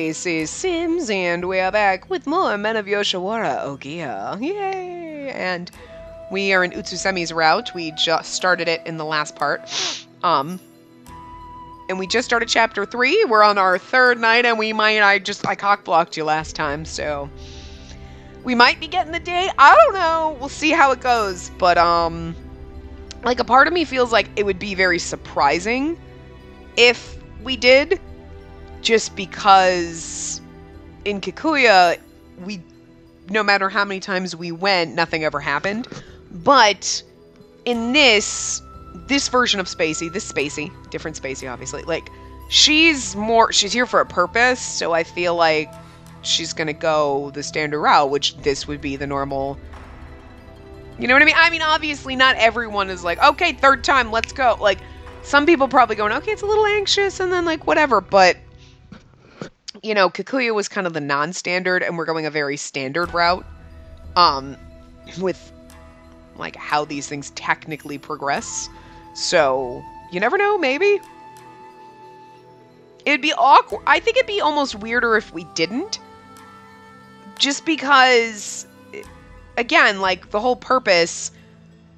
Spacey Sims, and we are back with more Men of Yoshiwara Ohgiya. Yay! And we are in Utsusemi's route. We just started it in the last part. And we just started chapter 3. We're on our third night, and I cock-blocked you last time, so we might be getting the day. I don't know. We'll see how it goes. But, like, a part of me feels like it would be very surprising if we did, just because in Kikuya, no matter how many times we went, nothing ever happened. But in this version of Spacey, different Spacey, obviously, like, she's here for a purpose, so I feel like she's gonna go the standard route, which this would be the normal, you know what I mean? I mean, obviously, not everyone is like, okay, third time, let's go. Like, some people probably going, okay, it's a little anxious, and then, like, whatever, but, you know, Kikuya was kind of the non-standard, and we're going a very standard route, with, like, how these things technically progress. So, you never know, maybe. It'd be awkward. I think it'd be almost weirder if we didn't. Just because, again, like, the whole purpose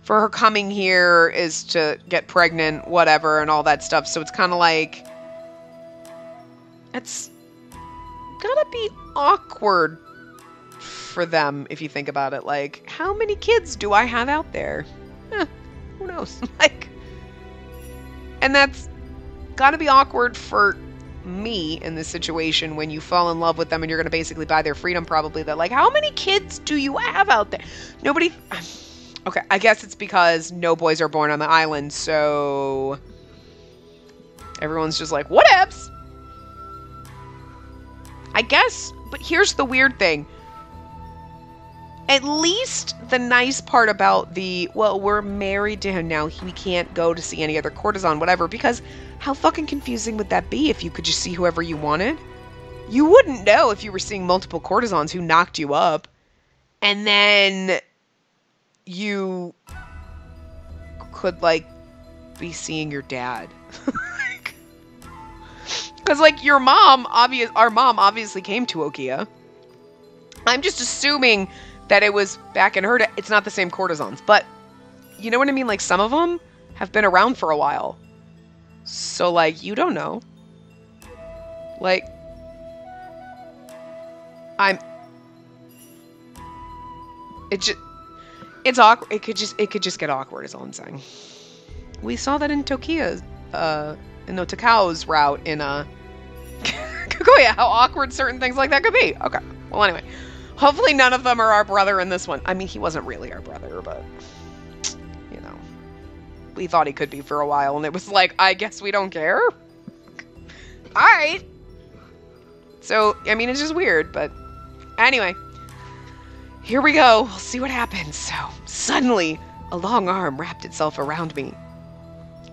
for her coming here is to get pregnant, whatever, and all that stuff. So it's kind of like, it's gotta be awkward for them, if you think about it. Like, how many kids do I have out there? Who knows? Like, and that's gotta be awkward for me in this situation when you fall in love with them and you're gonna basically buy their freedom, probably. That, like, how many kids do you have out there? Nobody. Okay, I guess it's because no boys are born on the island, so everyone's just like, whatevs. I guess, but here's the weird thing. At least the nice part about well, we're married to him now. We can't go to see any other courtesan, whatever, because how fucking confusing would that be if you could just see whoever you wanted? You wouldn't know if you were seeing multiple courtesans who knocked you up, and then you could, like, be seeing your dad. Because, like, our mom obviously came to Ohgiya. I'm just assuming that it was back in her day. It's not the same courtesans, but you know what I mean? Like, some of them have been around for a while. So, like, you don't know. Like, it's awkward. It could just get awkward, is all I'm saying. We saw that in Takau's route in Kikuya, how awkward certain things like that could be. Okay. Well, anyway, hopefully none of them are our brother in this one. I mean, he wasn't really our brother, but, you know, we thought he could be for a while, and it was like, I guess we don't care. All right. So, I mean, it's just weird, but anyway, here we go. We'll see what happens. So, suddenly, a long arm wrapped itself around me,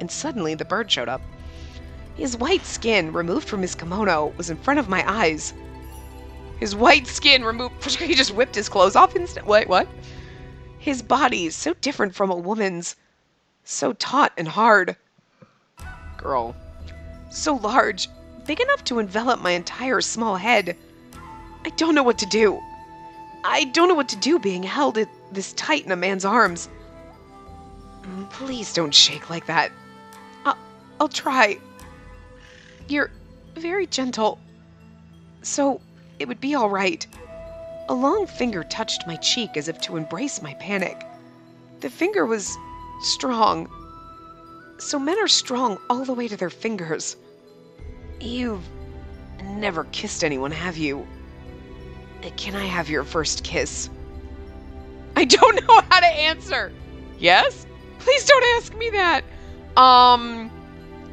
and suddenly the bird showed up. His white skin, removed from his kimono, was in front of my eyes. His white skin removed... He just whipped his clothes off instant. Wait, what? His body, so different from a woman's. So taut and hard. Girl. So large. Big enough to envelop my entire small head. I don't know what to do. I don't know what to do being held this tight in a man's arms. Please don't shake like that. I'll try. You're very gentle, so it would be all right. A long finger touched my cheek as if to embrace my panic. The finger was strong. So men are strong all the way to their fingers. You've never kissed anyone, have you? Can I have your first kiss? I don't know how to answer. Yes? Please don't ask me that.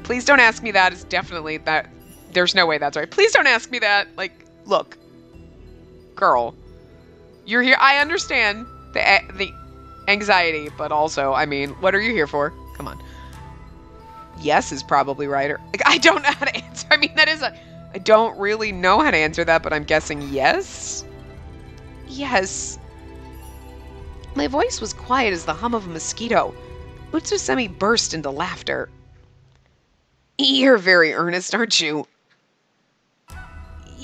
Please don't ask me that is definitely that. There's no way that's right. Please don't ask me that. Like, look, girl, you're here. I understand the anxiety, but also, I mean, what are you here for? Come on. Yes is probably right. Or, like, I don't know how to answer. I mean, I don't really know how to answer that, but I'm guessing yes. Yes. My voice was quiet as the hum of a mosquito. Utsusemi burst into laughter. You're very earnest, aren't you?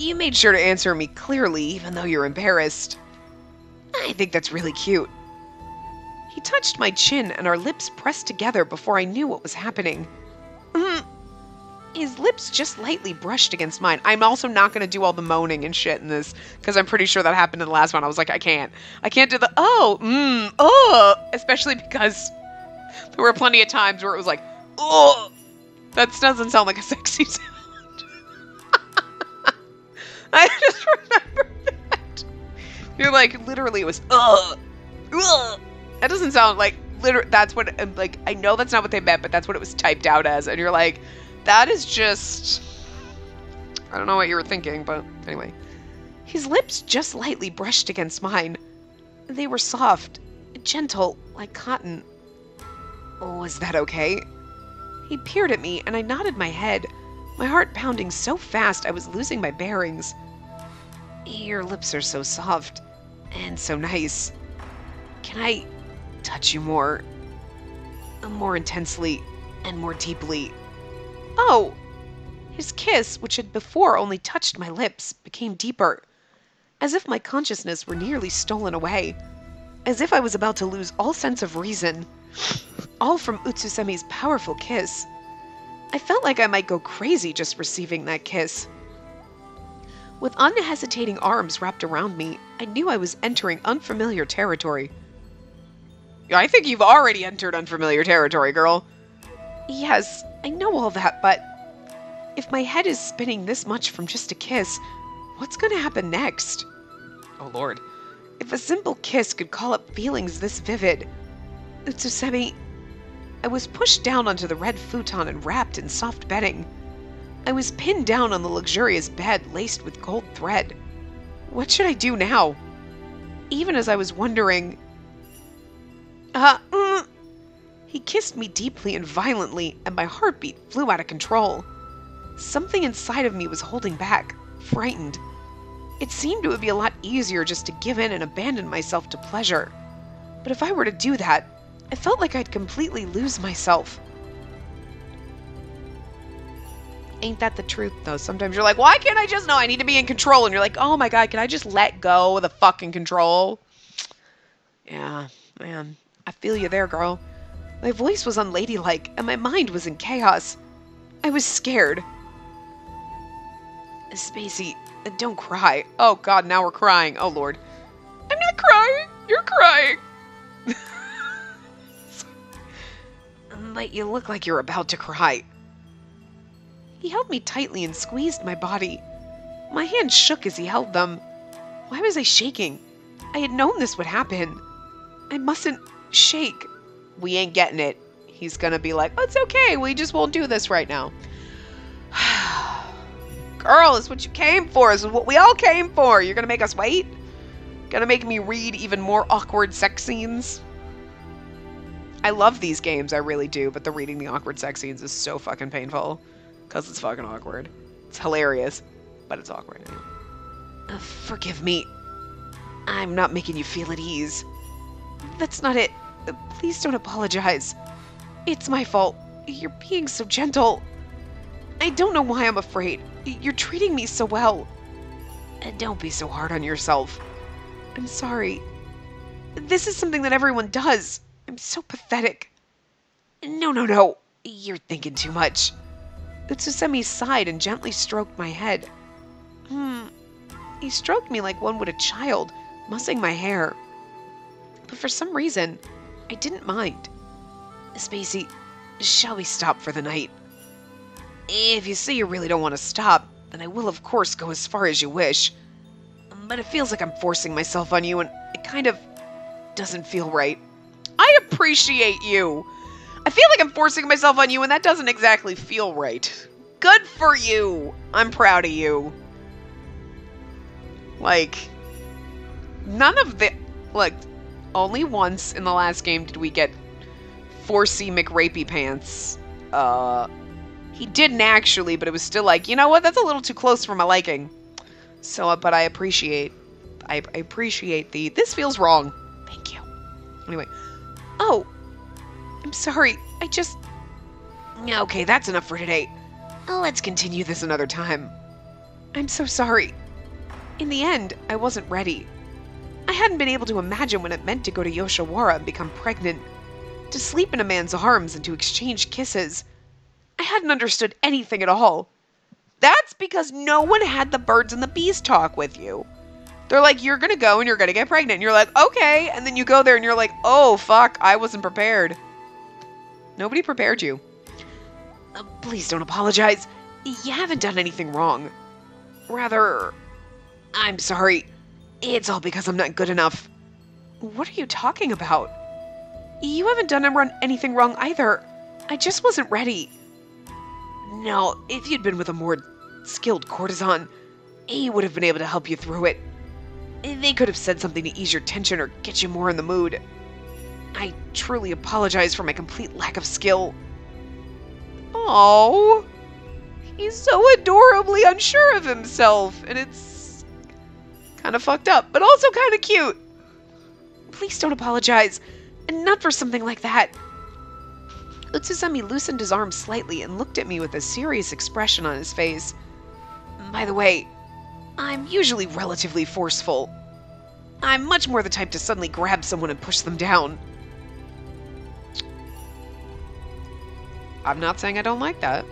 You made sure to answer me clearly, even though you're embarrassed. I think that's really cute. He touched my chin and our lips pressed together before I knew what was happening. His lips just lightly brushed against mine. I'm also not going to do all the moaning and shit in this, because I'm pretty sure that happened in the last one. I was like, I can't do the, especially because there were plenty of times where it was like, oh, that doesn't sound like a sexy sound. I just remember that. You're like, literally, it was, That doesn't sound like, that's what, like, I know that's not what they meant, but that's what it was typed out as. And you're like, that is just, I don't know what you were thinking, but anyway. His lips just lightly brushed against mine. They were soft, gentle, like cotton. Was that okay? He peered at me, and I nodded my head, my heart pounding so fast I was losing my bearings. Your lips are so soft, and so nice. Can I touch you more intensely, and more deeply? Oh! His kiss, which had before only touched my lips, became deeper, as if my consciousness were nearly stolen away, as if I was about to lose all sense of reason, all from Utsusemi's powerful kiss. I felt like I might go crazy just receiving that kiss. With unhesitating arms wrapped around me, I knew I was entering unfamiliar territory. I think you've already entered unfamiliar territory, girl. Yes, I know all that, but if my head is spinning this much from just a kiss, what's going to happen next? Oh, Lord. If a simple kiss could call up feelings this vivid. Utsusemi, I was pushed down onto the red futon and wrapped in soft bedding. I was pinned down on the luxurious bed laced with gold thread. What should I do now? Even as I was wondering... He kissed me deeply and violently, and my heartbeat flew out of control. Something inside of me was holding back, frightened. It seemed it would be a lot easier just to give in and abandon myself to pleasure. But if I were to do that, I felt like I'd completely lose myself. Ain't that the truth, though? Sometimes you're like, why can't I just know I need to be in control? And you're like, oh my God, can I just let go of the fucking control? Yeah, man. I feel you there, girl. My voice was unladylike, and my mind was in chaos. I was scared. Spacey, don't cry. Oh God, now we're crying. Oh Lord. I'm not crying. You're crying. But you look like you're about to cry. He held me tightly and squeezed my body. My hands shook as he held them. Why was I shaking? I had known this would happen. I mustn't shake. We ain't getting it. He's gonna be like, oh, it's okay. We just won't do this right now. Girl, it's what you came for. This is what we all came for. You're gonna make us wait? Gonna make me read even more awkward sex scenes? I love these games, I really do, but the reading the awkward sex scenes is so fucking painful. Because it's fucking awkward. It's hilarious, but it's awkward. Forgive me. I'm not making you feel at ease. That's not it. Please don't apologize. It's my fault. You're being so gentle. I don't know why I'm afraid. You're treating me so well. Don't be so hard on yourself. I'm sorry. This is something that everyone does. I'm so pathetic. No. You're thinking too much. Utsusemi sighed and gently stroked my head. He stroked me like one would a child, mussing my hair. But for some reason, I didn't mind. Spacey, shall we stop for the night? If you say you really don't want to stop, then I will of course go as far as you wish. But it feels like I'm forcing myself on you, and it kind of doesn't feel right. I appreciate you. I feel like I'm forcing myself on you, and that doesn't exactly feel right. Good for you. I'm proud of you. Like, none of the... Like, only once in the last game did we get 4C McRapey pants. He didn't actually, but it was still like, you know what? That's a little too close for my liking. So, but I appreciate the... This feels wrong. Thank you. Anyway. Oh, I'm sorry. Okay, that's enough for today. Let's continue this another time. I'm so sorry. In the end, I wasn't ready. I hadn't been able to imagine what it meant to go to Yoshiwara and become pregnant, to sleep in a man's arms and to exchange kisses. I hadn't understood anything at all. That's because no one had the birds and the bees talk with you. They're like, you're gonna go and you're gonna get pregnant. And you're like, okay. And then you go there and you're like, oh, fuck, I wasn't prepared. Nobody prepared you. Please don't apologize. You haven't done anything wrong. Rather, I'm sorry. It's all because I'm not good enough. What are you talking about? You haven't done anything wrong either. I just wasn't ready. No, if you'd been with a more skilled courtesan, he would have been able to help you through it. They could have said something to ease your tension or get you more in the mood. I truly apologize for my complete lack of skill. Oh, he's so adorably unsure of himself, and it's kind of fucked up, but also kind of cute. Please don't apologize, and not for something like that. Utsusami loosened his arm slightly and looked at me with a serious expression on his face. By the way, I'm usually relatively forceful. I'm much more the type to suddenly grab someone and push them down. I'm not saying I don't like that.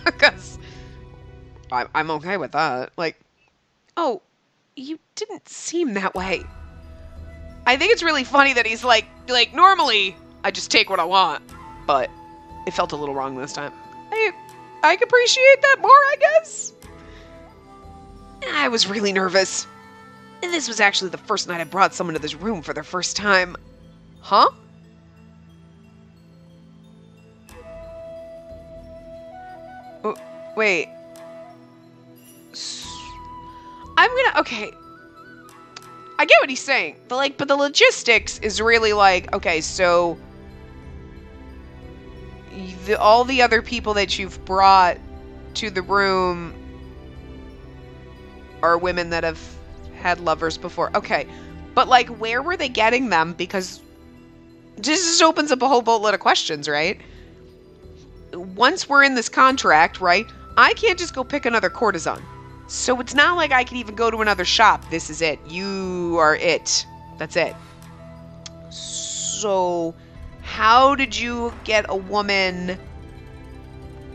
Because I'm okay with that. Like, oh, you didn't seem that way. I think it's really funny that he's like normally I just take what I want. But it felt a little wrong this time. I can appreciate that more, I guess. I was really nervous. And this was actually the first night I brought someone to this room for their first time. Huh? Oh, wait. Okay. I get what he's saying. But the logistics is really like, okay, so all the other people that you've brought to the room are women that have had lovers before. Okay. But, like, where were they getting them? Because this just opens up a whole boatload of questions, right? Once we're in this contract, right, I can't just go pick another courtesan. So it's not like I can even go to another shop. This is it. You are it. That's it. So how did you get a woman?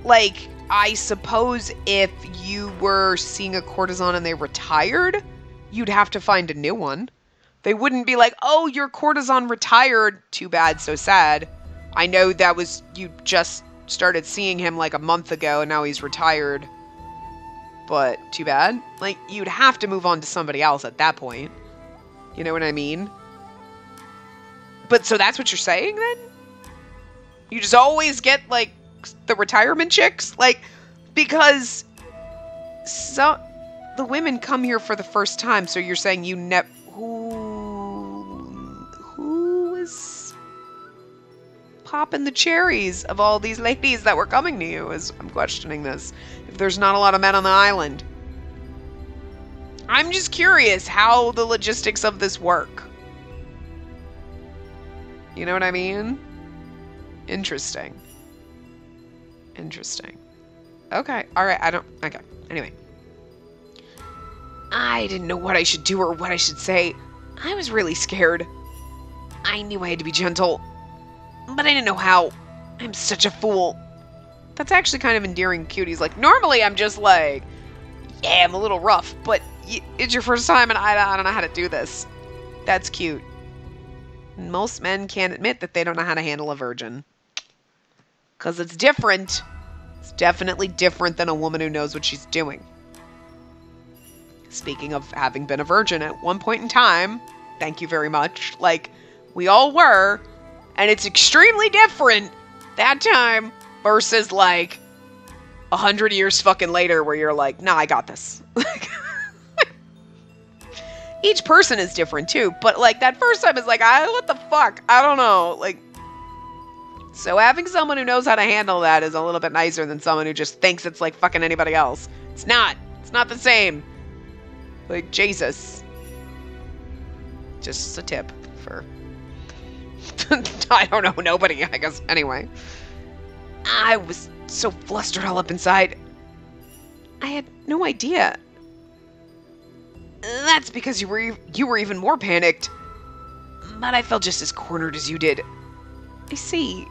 Like, I suppose if you were seeing a courtesan and they retired, you'd have to find a new one. They wouldn't be like, oh, your courtesan retired. Too bad, so sad. I know that was, you just started seeing him like a month ago and now he's retired. But too bad. Like, you'd have to move on to somebody else at that point. You know what I mean? But so that's what you're saying then? You just always get, like, the retirement chicks? Like, because the women come here for the first time, so you're saying you who is popping the cherries of all these ladies that were coming to you? As I'm questioning this. If there's not a lot of men on the island. I'm just curious how the logistics of this work. You know what I mean? Interesting. Interesting. Okay. Alright, okay. Anyway. I didn't know what I should do or what I should say. I was really scared. I knew I had to be gentle. But I didn't know how. I'm such a fool. That's actually kind of endearing, cute. He's like, normally I'm just like, yeah, I'm a little rough, but it's your first time and I don't know how to do this. That's cute. Most men can't admit that they don't know how to handle a virgin. Because it's different. It's definitely different than a woman who knows what she's doing. Speaking of having been a virgin at one point in time, thank you very much. Like, we all were, and it's extremely different that time versus, like, 100 years fucking later where you're like, nah, I got this. Each person is different, too. But, like, that first time is like, what the fuck? I don't know. Like, so having someone who knows how to handle that is a little bit nicer than someone who just thinks it's like fucking anybody else. It's not. It's not the same. Like, Jesus. Just a tip for... I don't know, nobody, I guess. Anyway. I was so flustered all up inside. I had no idea. That's because you were even more panicked. But I felt just as cornered as you did. I see.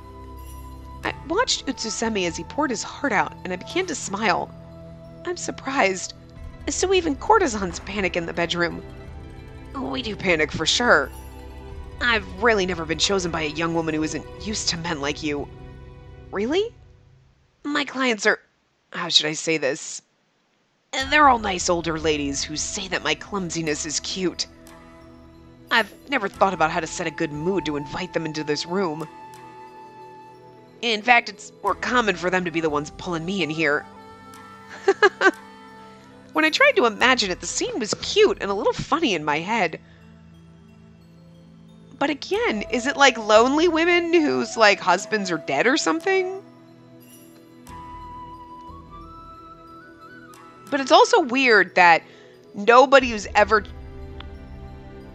I watched Utsusemi as he poured his heart out, and I began to smile. I'm surprised. So even courtesans panic in the bedroom. We do panic for sure. I've really never been chosen by a young woman who isn't used to men like you. Really? My clients are... How should I say this? They're all nice older ladies who say that my clumsiness is cute. I've never thought about how to set a good mood to invite them into this room. In fact, it's more common for them to be the ones pulling me in here. When I tried to imagine it, the scene was cute and a little funny in my head. But again, is it like lonely women whose, like, husbands are dead or something? But it's also weird that nobody who's ever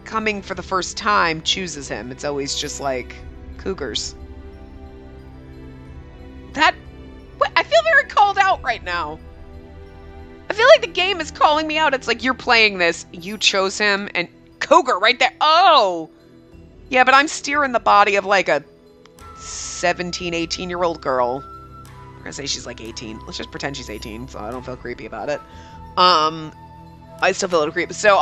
coming for the first time chooses him. It's always just, like, cougars. I feel very called out right now. I feel like the game is calling me out. It's like, you're playing this, you chose him, and cougar right there. Oh! Yeah, but I'm steering the body of like a 17, 18-year-old girl. I'm gonna say she's like 18. Let's just pretend she's 18, so I don't feel creepy about it. I still feel a little creepy. So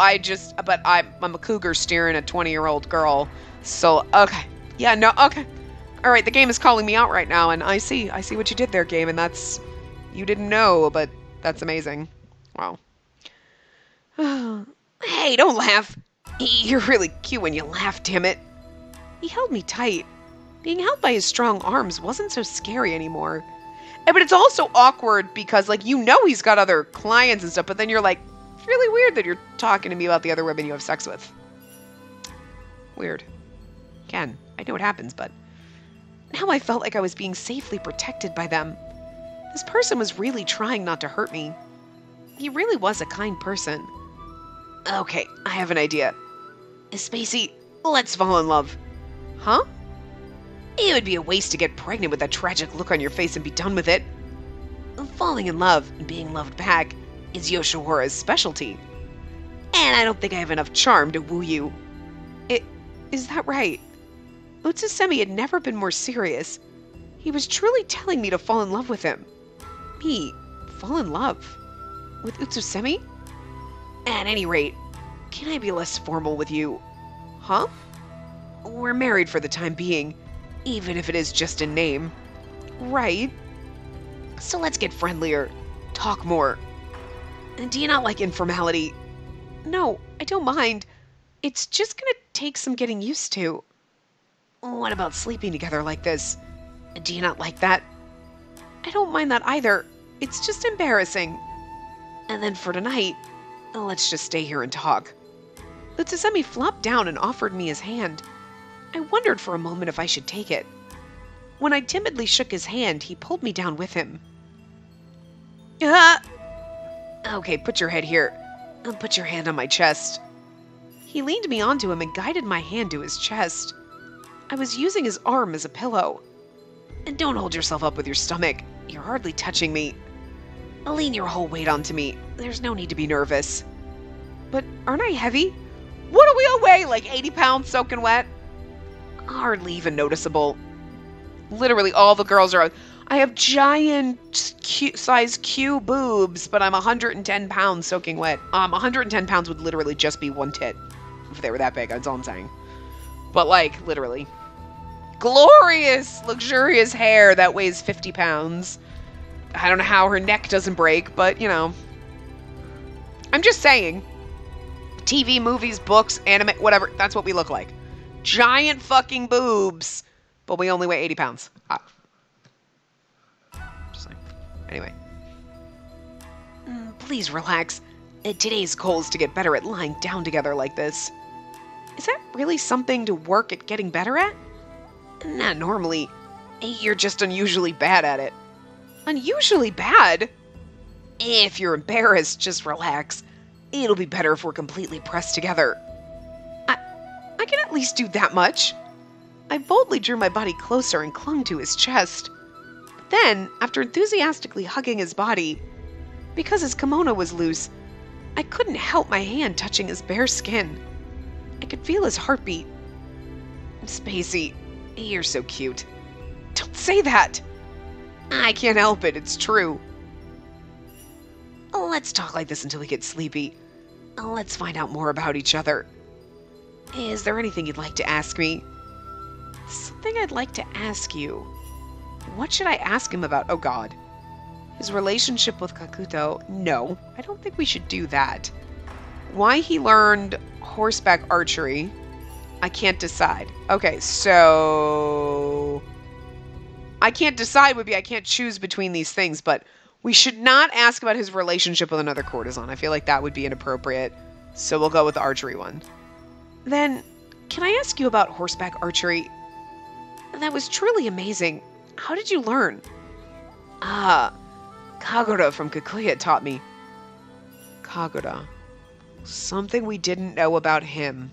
but I'm a cougar steering a 20-year-old girl. So, okay. Yeah, no, okay. All right, the game is calling me out right now, and I see what you did there, game, and that's, you didn't know, but that's amazing. Wow. Hey, don't laugh. You're really cute when you laugh, damn it. He held me tight. Being held by his strong arms wasn't so scary anymore. But it's also awkward because, like, you know he's got other clients and stuff, but then you're like, it's really weird that you're talking to me about the other women you have sex with. Weird. Again, I know what happens, but now I felt like I was being safely protected by them. This person was really trying not to hurt me. He really was a kind person. Okay, I have an idea. Spacey, let's fall in love. Huh? It would be a waste to get pregnant with that tragic look on your face and be done with it. Falling in love and being loved back is Yoshiwara's specialty. And I don't think I have enough charm to woo you. Is that right? Utsusemi had never been more serious. He was truly telling me to fall in love with him. Me, fall in love? With Utsusemi? At any rate, can I be less formal with you? Huh? We're married for the time being, even if it is just in name. Right. So let's get friendlier. Talk more. And do you not like informality? No, I don't mind. It's just gonna take some getting used to. What about sleeping together like this? Do you not like that? I don't mind that either. It's just embarrassing. And then for tonight, let's just stay here and talk. Utsusemi flopped down and offered me his hand. I wondered for a moment if I should take it. When I timidly shook his hand, he pulled me down with him. Okay, put your head here. Put your hand on my chest. He leaned me onto him and guided my hand to his chest. I was using his arm as a pillow. And don't hold yourself up with your stomach. You're hardly touching me. Lean your whole weight onto me. There's no need to be nervous. But aren't I heavy? What do we all weigh? Like 80 pounds soaking wet? Hardly even noticeable. Literally all the girls are... I have giant size Q boobs, but I'm 110 pounds soaking wet. 110 pounds would literally just be one tit. If they were that big, that's all I'm saying. But like, literally. Glorious, luxurious hair that weighs 50 pounds. I don't know how her neck doesn't break, but, you know. I'm just saying. TV, movies, books, anime, whatever, that's what we look like. Giant fucking boobs. But we only weigh 80 pounds. Just like, anyway. Please relax. Today's goal is to get better at lying down together like this. Is that really something to work at getting better at? Not normally. You're just unusually bad at it. Unusually bad? If you're embarrassed, just relax. It'll be better if we're completely pressed together. I can at least do that much. I boldly drew my body closer and clung to his chest. But then, after enthusiastically hugging his body, because his kimono was loose, I couldn't help my hand touching his bare skin. I could feel his heartbeat. Spacey, you're so cute. Don't say that. I can't help it, it's true. Let's talk like this until we get sleepy. Let's find out more about each other. Is there anything you'd like to ask me? Something I'd like to ask you. What should I ask him about? Oh god. His relationship with Kakuto? No, I don't think we should do that. Why he learned horseback archery? I can't decide. Okay, so... I can't decide would be I can't choose between these things, but we should not ask about his relationship with another courtesan. I feel like that would be inappropriate, so we'll go with the archery one. Then, can I ask you about horseback archery? That was truly amazing. How did you learn? Kagura from Kikuya taught me. Kagura. Something we didn't know about him.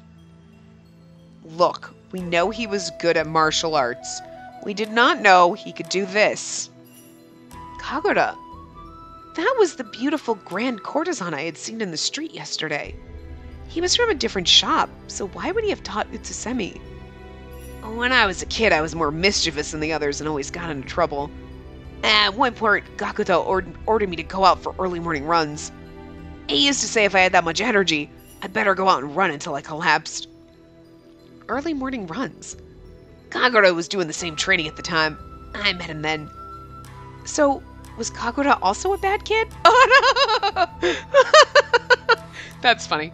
Look, we know he was good at martial arts. We did not know he could do this. Kagura. That was the beautiful grand courtesan I had seen in the street yesterday. He was from a different shop, so why would he have taught Utsusemi? When I was a kid, I was more mischievous than the others and always got into trouble. At one point, Gakuto ordered me to go out for early morning runs. He used to say if I had that much energy, I'd better go out and run until I collapsed. Early morning runs? Kagura was doing the same training at the time. I met him then. So, was Kagura also a bad kid? Oh, no! That's funny.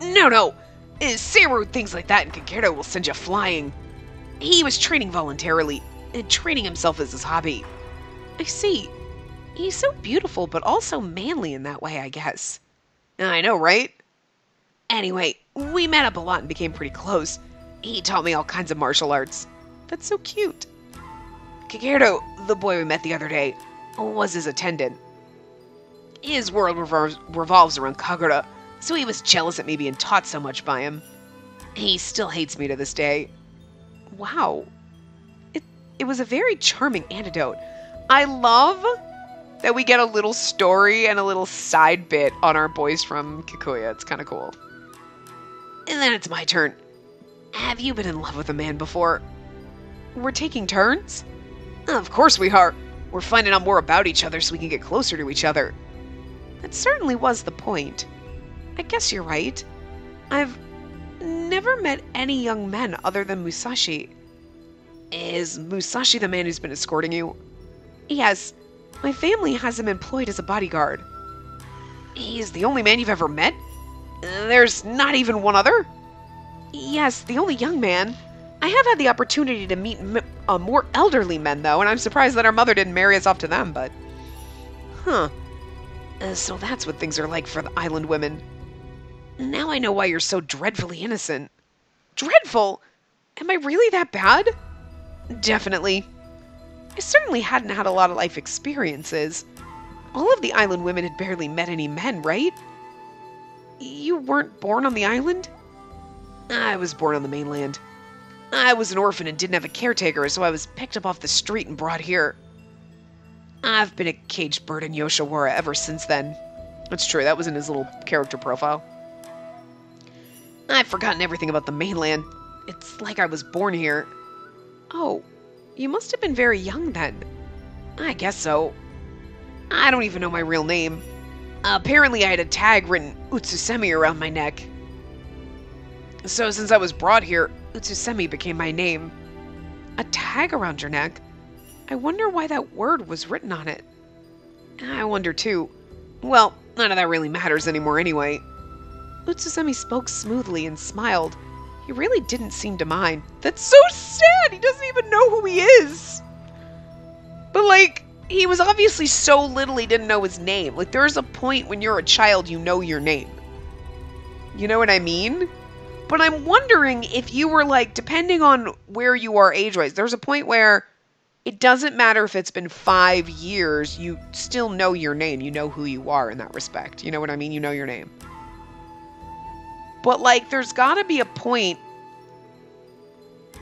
No. Say rude things like that and Kakeru will send you flying. He was training voluntarily, and training himself is his hobby. I see. He's so beautiful, but also manly in that way, I guess. I know, right? Anyway, we met up a lot and became pretty close. He taught me all kinds of martial arts. That's so cute. Kakeru, the boy we met the other day, was his attendant. His world revolves around Kagura, so he was jealous at me being taught so much by him. He still hates me to this day. Wow. It was a very charming anecdote. I love that we get a little story and a little side bit on our boys from Kikuya. It's kind of cool. And then it's my turn. Have you been in love with a man before? We're taking turns? Of course we are. We're finding out more about each other so we can get closer to each other. That certainly was the point. I guess you're right. I've never met any young men other than Musashi. Is Musashi the man who's been escorting you? Yes. My family has him employed as a bodyguard. He's the only man you've ever met? There's not even one other? Yes, the only young man. I have had the opportunity to meet more elderly men, though, and I'm surprised that our mother didn't marry us off to them, but... Huh. So that's what things are like for the island women. Now I know why you're so dreadfully innocent. Dreadful? Am I really that bad? Definitely. I certainly hadn't had a lot of life experiences. All of the island women had barely met any men, right? You weren't born on the island? I was born on the mainland. I was an orphan and didn't have a caretaker, so I was picked up off the street and brought here. I've been a caged bird in Yoshiwara ever since then. That's true, that was in his little character profile. I've forgotten everything about the mainland. It's like I was born here. Oh, you must have been very young then. I guess so. I don't even know my real name. Apparently I had a tag written Utsusemi around my neck. So since I was brought here, Utsusemi became my name. A tag around your neck? I wonder why that word was written on it. I wonder too. Well, none of that really matters anymore anyway. Utsusemi spoke smoothly and smiled. He really didn't seem to mind. That's so sad! He doesn't even know who he is! But like, he was obviously so little he didn't know his name. Like, there's a point when you're a child you know your name. You know what I mean? But I'm wondering if you were like, depending on where you are age-wise, there's a point where it doesn't matter if it's been 5 years, you still know your name. You know who you are in that respect. You know what I mean? You know your name. But like, there's gotta be a point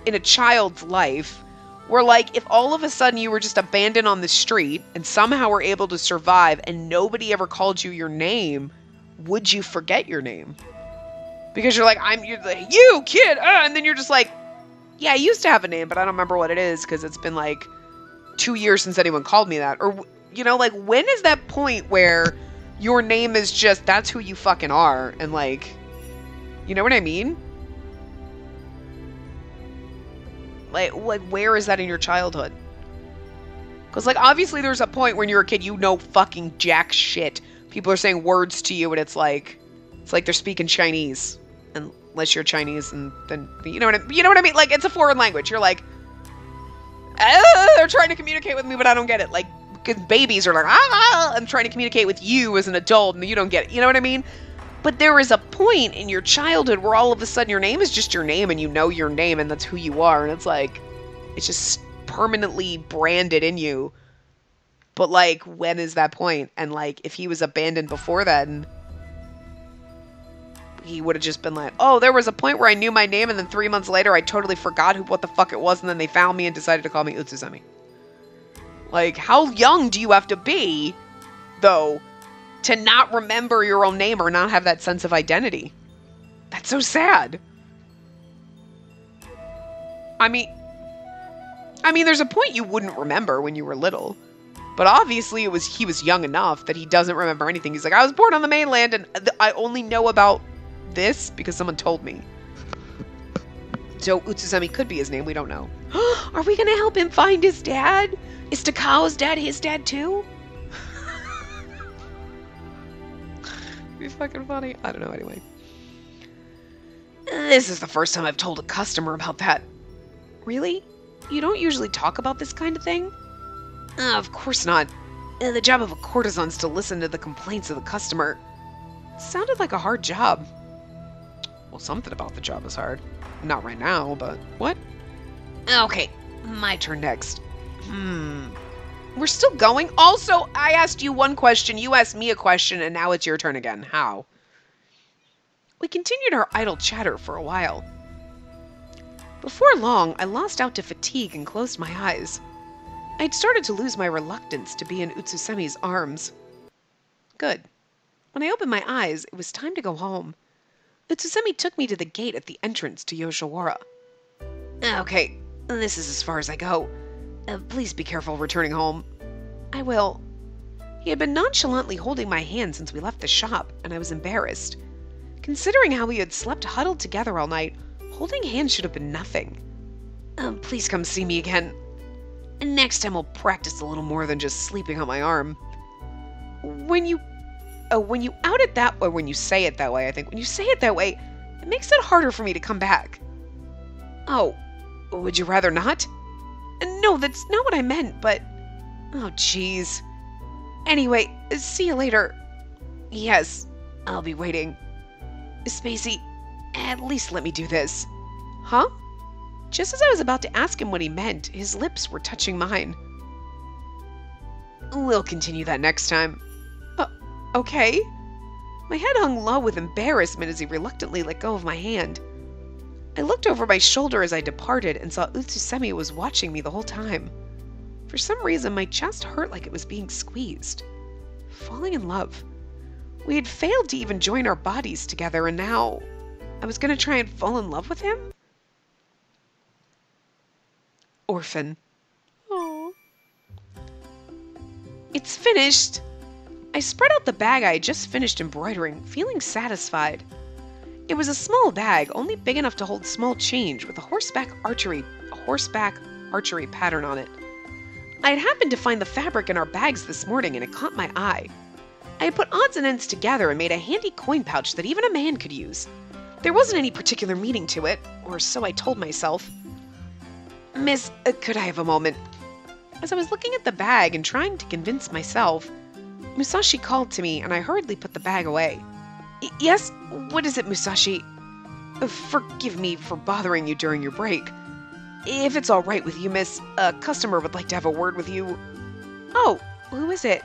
in a child's life where like, if all of a sudden you were just abandoned on the street and somehow were able to survive and nobody ever called you your name, would you forget your name? Because you're like, you're like, you kid, and then you're just like, yeah, I used to have a name, but I don't remember what it is because it's been like 2 years since anyone called me that. Or, you know, like, when is that point where your name is just, that's who you fucking are? And like, you know what I mean? Like where is that in your childhood? Because, like, obviously there's a point when you're a kid, you know fucking jack shit. People are saying words to you and it's like they're speaking Chinese. Unless you're Chinese, and then, you know what I mean? Like, it's a foreign language. You're like, they're trying to communicate with me, but I don't get it. Like, babies are like, I'm trying to communicate with you as an adult, and you don't get it. You know what I mean? But there is a point in your childhood where all of a sudden your name is just your name, and you know your name, and that's who you are. And it's like, it's just permanently branded in you. But, like, when is that point? And, like, if he was abandoned before then, he would have just been like, oh, there was a point where I knew my name, and then 3 months later I totally forgot what the fuck it was, and then they found me and decided to call me Utsuzumi. Like, how young do you have to be, though, to not remember your own name or not have that sense of identity? That's so sad. I mean, there's a point you wouldn't remember when you were little. But obviously he was young enough that he doesn't remember anything. He's like, I was born on the mainland, and I only know about this because someone told me. So Utsuzumi could be his name, we don't know. Are we gonna help him find his dad? Is Takao's dad his dad too? It'd be fucking funny. I don't know, anyway. This is the first time I've told a customer about that. Really? You don't usually talk about this kind of thing? Of course not. The job of a courtesan's to listen to the complaints of the customer. It sounded like a hard job. Well, something about the job is hard. Not right now, but what? Okay, my turn next. We're still going? Also, I asked you one question, you asked me a question, and now it's your turn again. How? We continued our idle chatter for a while. Before long, I lost out to fatigue and closed my eyes. I'd started to lose my reluctance to be in Utsusumi's arms. Good. When I opened my eyes, it was time to go home. Utsusumi took me to the gate at the entrance to Yoshiwara. Okay, this is as far as I go. Please be careful returning home. I will. He had been nonchalantly holding my hand since we left the shop, and I was embarrassed. Considering how we had slept huddled together all night, holding hands should have been nothing. Please come see me again. And next time we'll practice a little more than just sleeping on my arm. When you out it that way, when you say it that way, I think, when you say it that way, it makes it harder for me to come back. Oh, would you rather not? No, that's not what I meant, but... Oh, jeez. Anyway, see you later. Yes, I'll be waiting. Spacey, at least let me do this. Huh? Just as I was about to ask him what he meant, his lips were touching mine. We'll continue that next time. Okay. My head hung low with embarrassment as he reluctantly let go of my hand. I looked over my shoulder as I departed and saw Utsusumi was watching me the whole time. For some reason, my chest hurt like it was being squeezed. Falling in love. We had failed to even join our bodies together, and now I was going to try and fall in love with him? Orphan. Aww. It's finished. I spread out the bag I had just finished embroidering, feeling satisfied. It was a small bag, only big enough to hold small change, with a horseback archery pattern on it. I had happened to find the fabric in our bags this morning, and it caught my eye. I had put odds and ends together and made a handy coin pouch that even a man could use. There wasn't any particular meaning to it, or so I told myself. Miss, could I have a moment? As I was looking at the bag and trying to convince myself, Musashi called to me, and I hurriedly put the bag away. Yes? What is it, Musashi? Forgive me for bothering you during your break. If it's all right with you, miss, a customer would like to have a word with you. Oh, who is it?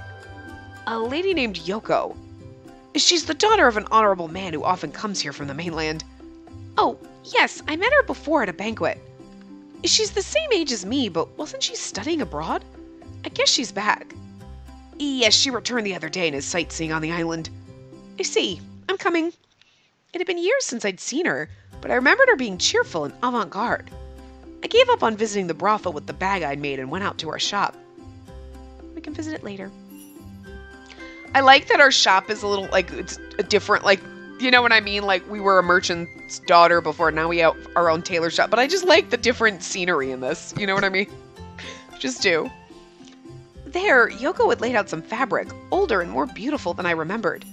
A lady named Yoko. She's the daughter of an honorable man who often comes here from the mainland. Oh, yes, I met her before at a banquet. She's the same age as me, but wasn't she studying abroad? I guess she's back. Yes, she returned the other day and is sightseeing on the island. I see. I'm coming. It had been years since I'd seen her, but I remembered her being cheerful and avant-garde. I gave up on visiting the brothel with the bag I'd made and went out to our shop. We can visit it later. I like that our shop is a little, like, it's a different, like, you know what I mean? Like, we were a merchant's daughter before, now we have our own tailor shop. But I just like the different scenery in this. You know what I mean? Just do. There, Yoko had laid out some fabric, older and more beautiful than I remembered.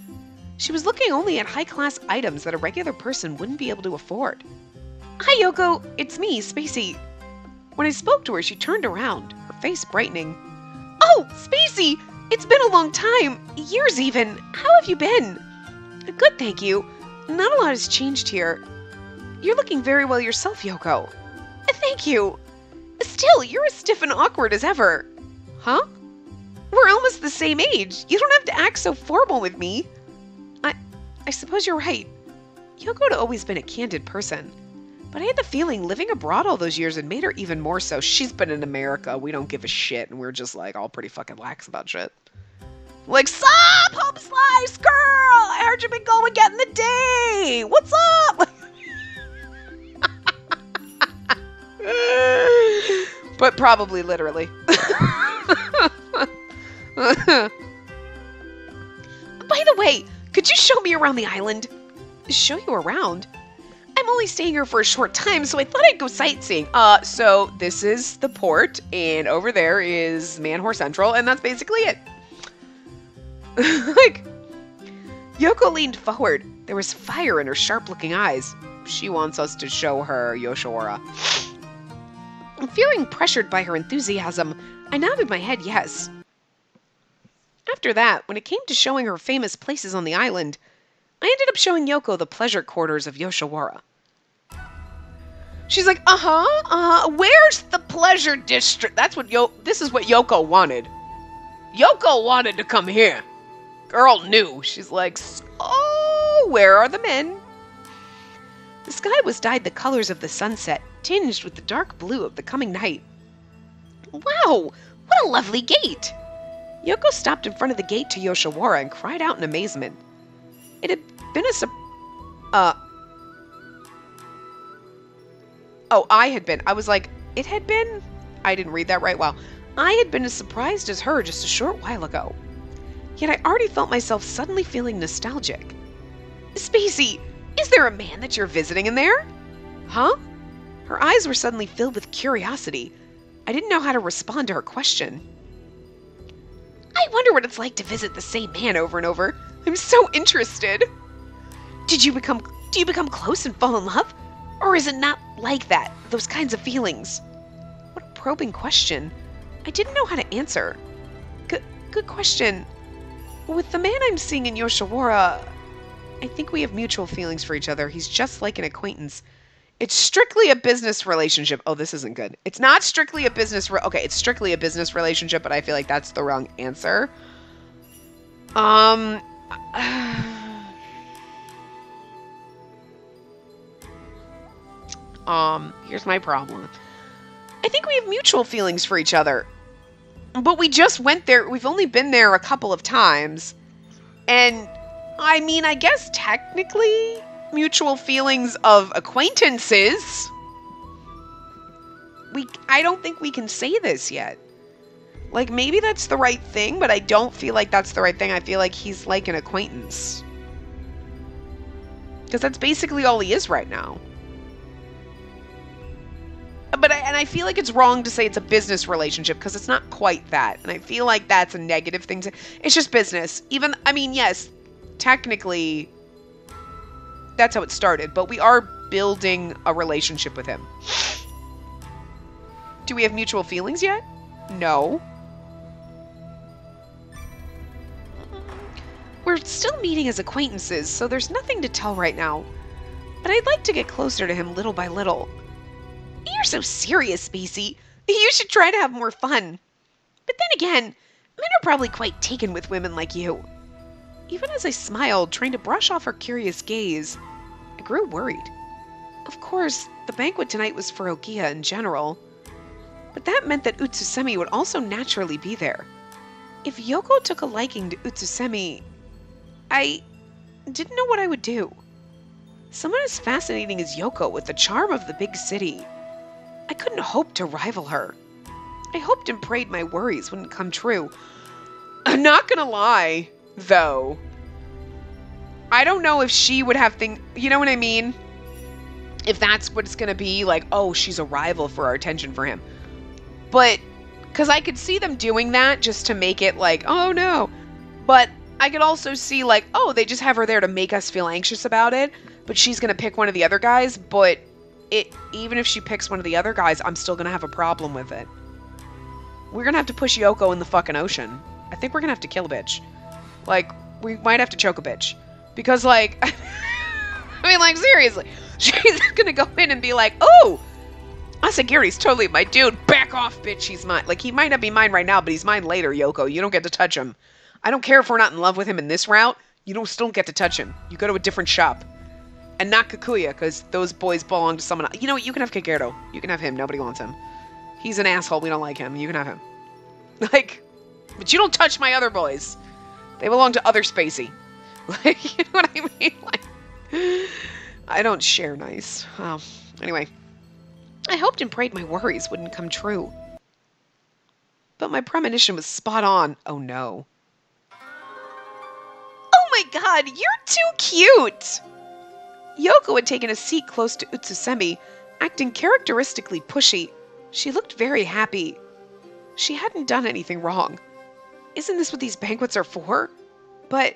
She was looking only at high-class items that a regular person wouldn't be able to afford. Hi, Yoko. It's me, Spacey. When I spoke to her, she turned around, her face brightening. Oh, Spacey! It's been a long time. Years even. How have you been? Good, thank you. Not a lot has changed here. You're looking very well yourself, Yoko. Thank you. Still, you're as stiff and awkward as ever. Huh? We're almost the same age. You don't have to act so formal with me. I suppose you're right. Yoko had always been a candid person. But I had the feeling living abroad all those years had made her even more so. She's been in America. We don't give a shit. And we're just like all pretty fucking lax about shit. Like, sup, home slice, girl! I heard you been going getting the day! What's up? But probably literally. By the way, could you show me around the island? Show you around? I'm only staying here for a short time, so I thought I'd go sightseeing. So this is the port, and over there is Manhor Central, and that's basically it. Like, Yoko leaned forward. There was fire in her sharp-looking eyes. She wants us to show her Yoshiwara. Feeling pressured by her enthusiasm, I nodded my head yes. After that, when it came to showing her famous places on the island, I ended up showing Yoko the pleasure quarters of Yoshiwara. She's like, where's the pleasure district? That's what this is what Yoko wanted. Yoko wanted to come here. Girl knew. She's like, oh, where are the men? The sky was dyed the colors of the sunset, tinged with the dark blue of the coming night. Wow, what a lovely gate! Yoko stopped in front of the gate to Yoshiwara and cried out in amazement. It had been I was like, it had been? I didn't read that right. Wow. I had been as surprised as her just a short while ago. Yet I already felt myself suddenly feeling nostalgic. Spacey, is there a man that you're visiting in there? Huh? Her eyes were suddenly filled with curiosity. I didn't know how to respond to her question. I wonder what it's like to visit the same man over and over. I'm so interested. Do you become close and fall in love? Or is it not like that, those kinds of feelings? What a probing question. I didn't know how to answer. Good question. With the man I'm seeing in Yoshiwara, I think we have mutual feelings for each other. He's just like an acquaintance. It's strictly a business relationship. Oh, this isn't good. It's not strictly a business... Okay, it's strictly a business relationship, but I feel like that's the wrong answer. Here's my problem. I think we have mutual feelings for each other. But we just went there. We've only been there a couple of times. And, I mean, I guess technically mutual feelings of acquaintances. I don't think we can say this yet. Like, maybe that's the right thing, but I don't feel like that's the right thing. I feel like he's like an acquaintance. Because that's basically all he is right now. But I feel like it's wrong to say it's a business relationship because it's not quite that. And I feel like that's a negative thing to... It's just business. Even, I mean, yes, technically, that's how it started. But we are building a relationship with him. Do we have mutual feelings yet? No. We're still meeting as acquaintances, so there's nothing to tell right now. But I'd like to get closer to him little by little. You're so serious, Spacey. You should try to have more fun. But then again, men are probably quite taken with women like you. Even as I smiled, trying to brush off her curious gaze, I grew worried. Of course, the banquet tonight was for Ohgiya in general. But that meant that Utsusemi would also naturally be there. If Yoko took a liking to Utsusemi, didn't know what I would do. Someone as fascinating as Yoko with the charm of the big city. I couldn't hope to rival her. I hoped and prayed my worries wouldn't come true. I'm not gonna lie, though. I don't know if she would have things... You know what I mean? If that's what it's gonna be, like, oh, she's a rival for our attention for him. But, because I could see them doing that just to make it like, oh no. But I could also see like, oh, they just have her there to make us feel anxious about it. But she's gonna pick one of the other guys. But even if she picks one of the other guys, I'm still gonna have a problem with it. We're gonna have to push Yoko in the fucking ocean. I think we're gonna have to kill a bitch. Like, we might have to choke a bitch. Because, like, I mean, like, seriously. She's gonna go in and be like, oh, Asagiri's totally my dude. Back off, bitch. He's mine. Like, he might not be mine right now, but he's mine later, Yoko. You don't get to touch him. I don't care if we're not in love with him in this route. You don't still get to touch him. You go to a different shop. And not Kakuya, because those boys belong to someone else. You know what? You can have Kageru. You can have him. Nobody wants him. He's an asshole. We don't like him. You can have him. Like, but you don't touch my other boys. They belong to other Spacey. Like, you know what I mean? Like, I don't share nice. Well, anyway. I hoped and prayed my worries wouldn't come true. But my premonition was spot on. Oh no. Oh my god, you're too cute! Yoko had taken a seat close to Utsusemi, acting characteristically pushy. She looked very happy. She hadn't done anything wrong. Isn't this what these banquets are for? But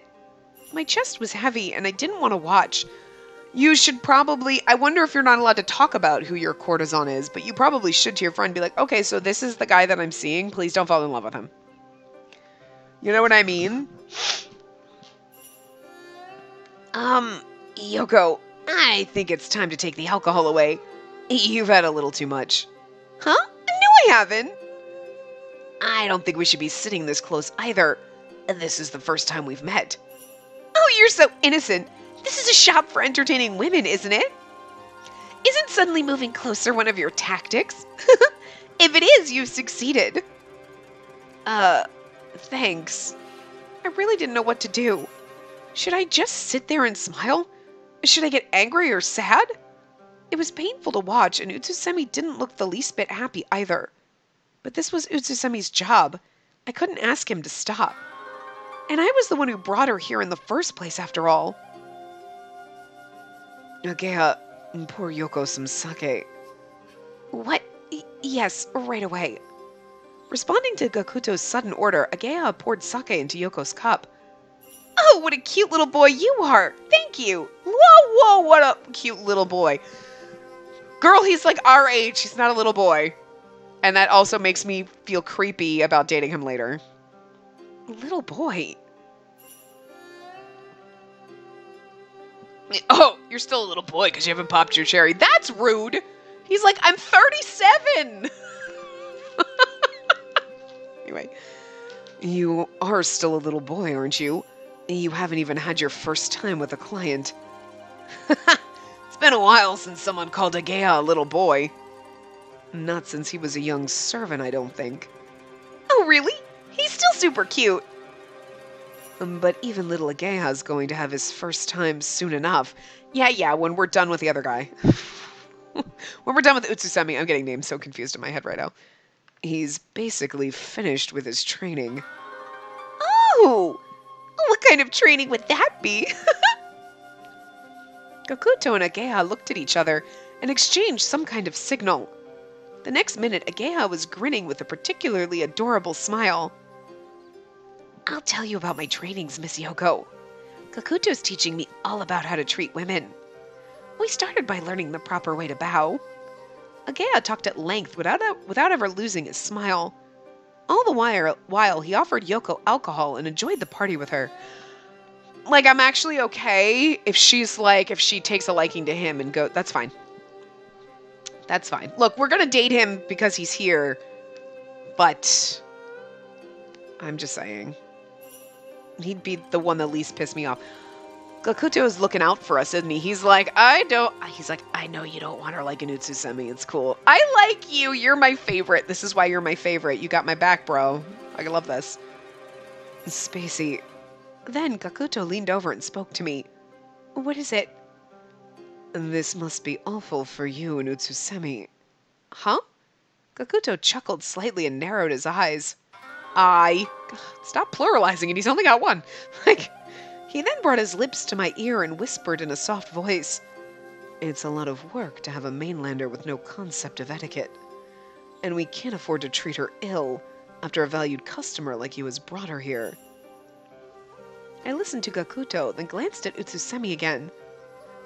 my chest was heavy and I didn't want to watch. You should probably... I wonder if you're not allowed to talk about who your courtesan is, but you probably should to your friend be like, okay, so this is the guy that I'm seeing. Please don't fall in love with him. You know what I mean? Yoko, I think it's time to take the alcohol away. You've had a little too much. Huh? No, I haven't. I don't think we should be sitting this close either. This is the first time we've met. Oh, you're so innocent. This is a shop for entertaining women, isn't it? Isn't suddenly moving closer one of your tactics? If it is, you've succeeded. Thanks. I really didn't know what to do. Should I just sit there and smile? Should I get angry or sad? It was painful to watch, and Utsusemi didn't look the least bit happy either. But this was Utsusemi's job. I couldn't ask him to stop. And I was the one who brought her here in the first place, after all. Ohgiya, pour Yoko some sake. What? Yes, right away. Responding to Gakuto's sudden order, Ohgiya poured sake into Yoko's cup. Oh, what a cute little boy you are! Thank you! Whoa, what a cute little boy. Girl, he's like our age. He's not a little boy. And that also makes me feel creepy about dating him later. Little boy. Oh, you're still a little boy because you haven't popped your cherry. That's rude. He's like, I'm 37. Anyway, you are still a little boy, aren't you? You haven't even had your first time with a client. It's been a while since someone called Ohgiya a little boy. Not since he was a young servant, I don't think. Oh, really? He's still super cute. But even little Ohgiya is going to have his first time soon enough. Yeah, when we're done with the other guy. When we're done with Utsusemi, I'm getting names so confused in my head right now. He's basically finished with his training. Oh! What kind of training would that be? Gakuto and Ohgiya looked at each other and exchanged some kind of signal. The next minute, Ohgiya was grinning with a particularly adorable smile. I'll tell you about my trainings, Miss Yoko. Gakuto's teaching me all about how to treat women. We started by learning the proper way to bow. Ohgiya talked at length without ever losing his smile. All the while, he offered Yoko alcohol and enjoyed the party with her. Like, I'm actually okay if if she takes a liking to him and that's fine. That's fine. Look, we're gonna date him because he's here, but I'm just saying. He'd be the one that least pissed me off. Gakuto is looking out for us, isn't he? He's like, I know you don't want her like an Utsusemi. It's cool. I like you. You're my favorite. This is why you're my favorite. You got my back, bro. I love this. Spacey. Then Gakuto leaned over and spoke to me. What is it? This must be awful for you and Utsusemi. Huh? Kakuto chuckled slightly and narrowed his eyes. Stop pluralizing it, he's only got one. He then brought his lips to my ear and whispered in a soft voice. It's a lot of work to have a mainlander with no concept of etiquette. And we can't afford to treat her ill after a valued customer like you has brought her here. I listened to Gakuto, then glanced at Utsusemi again.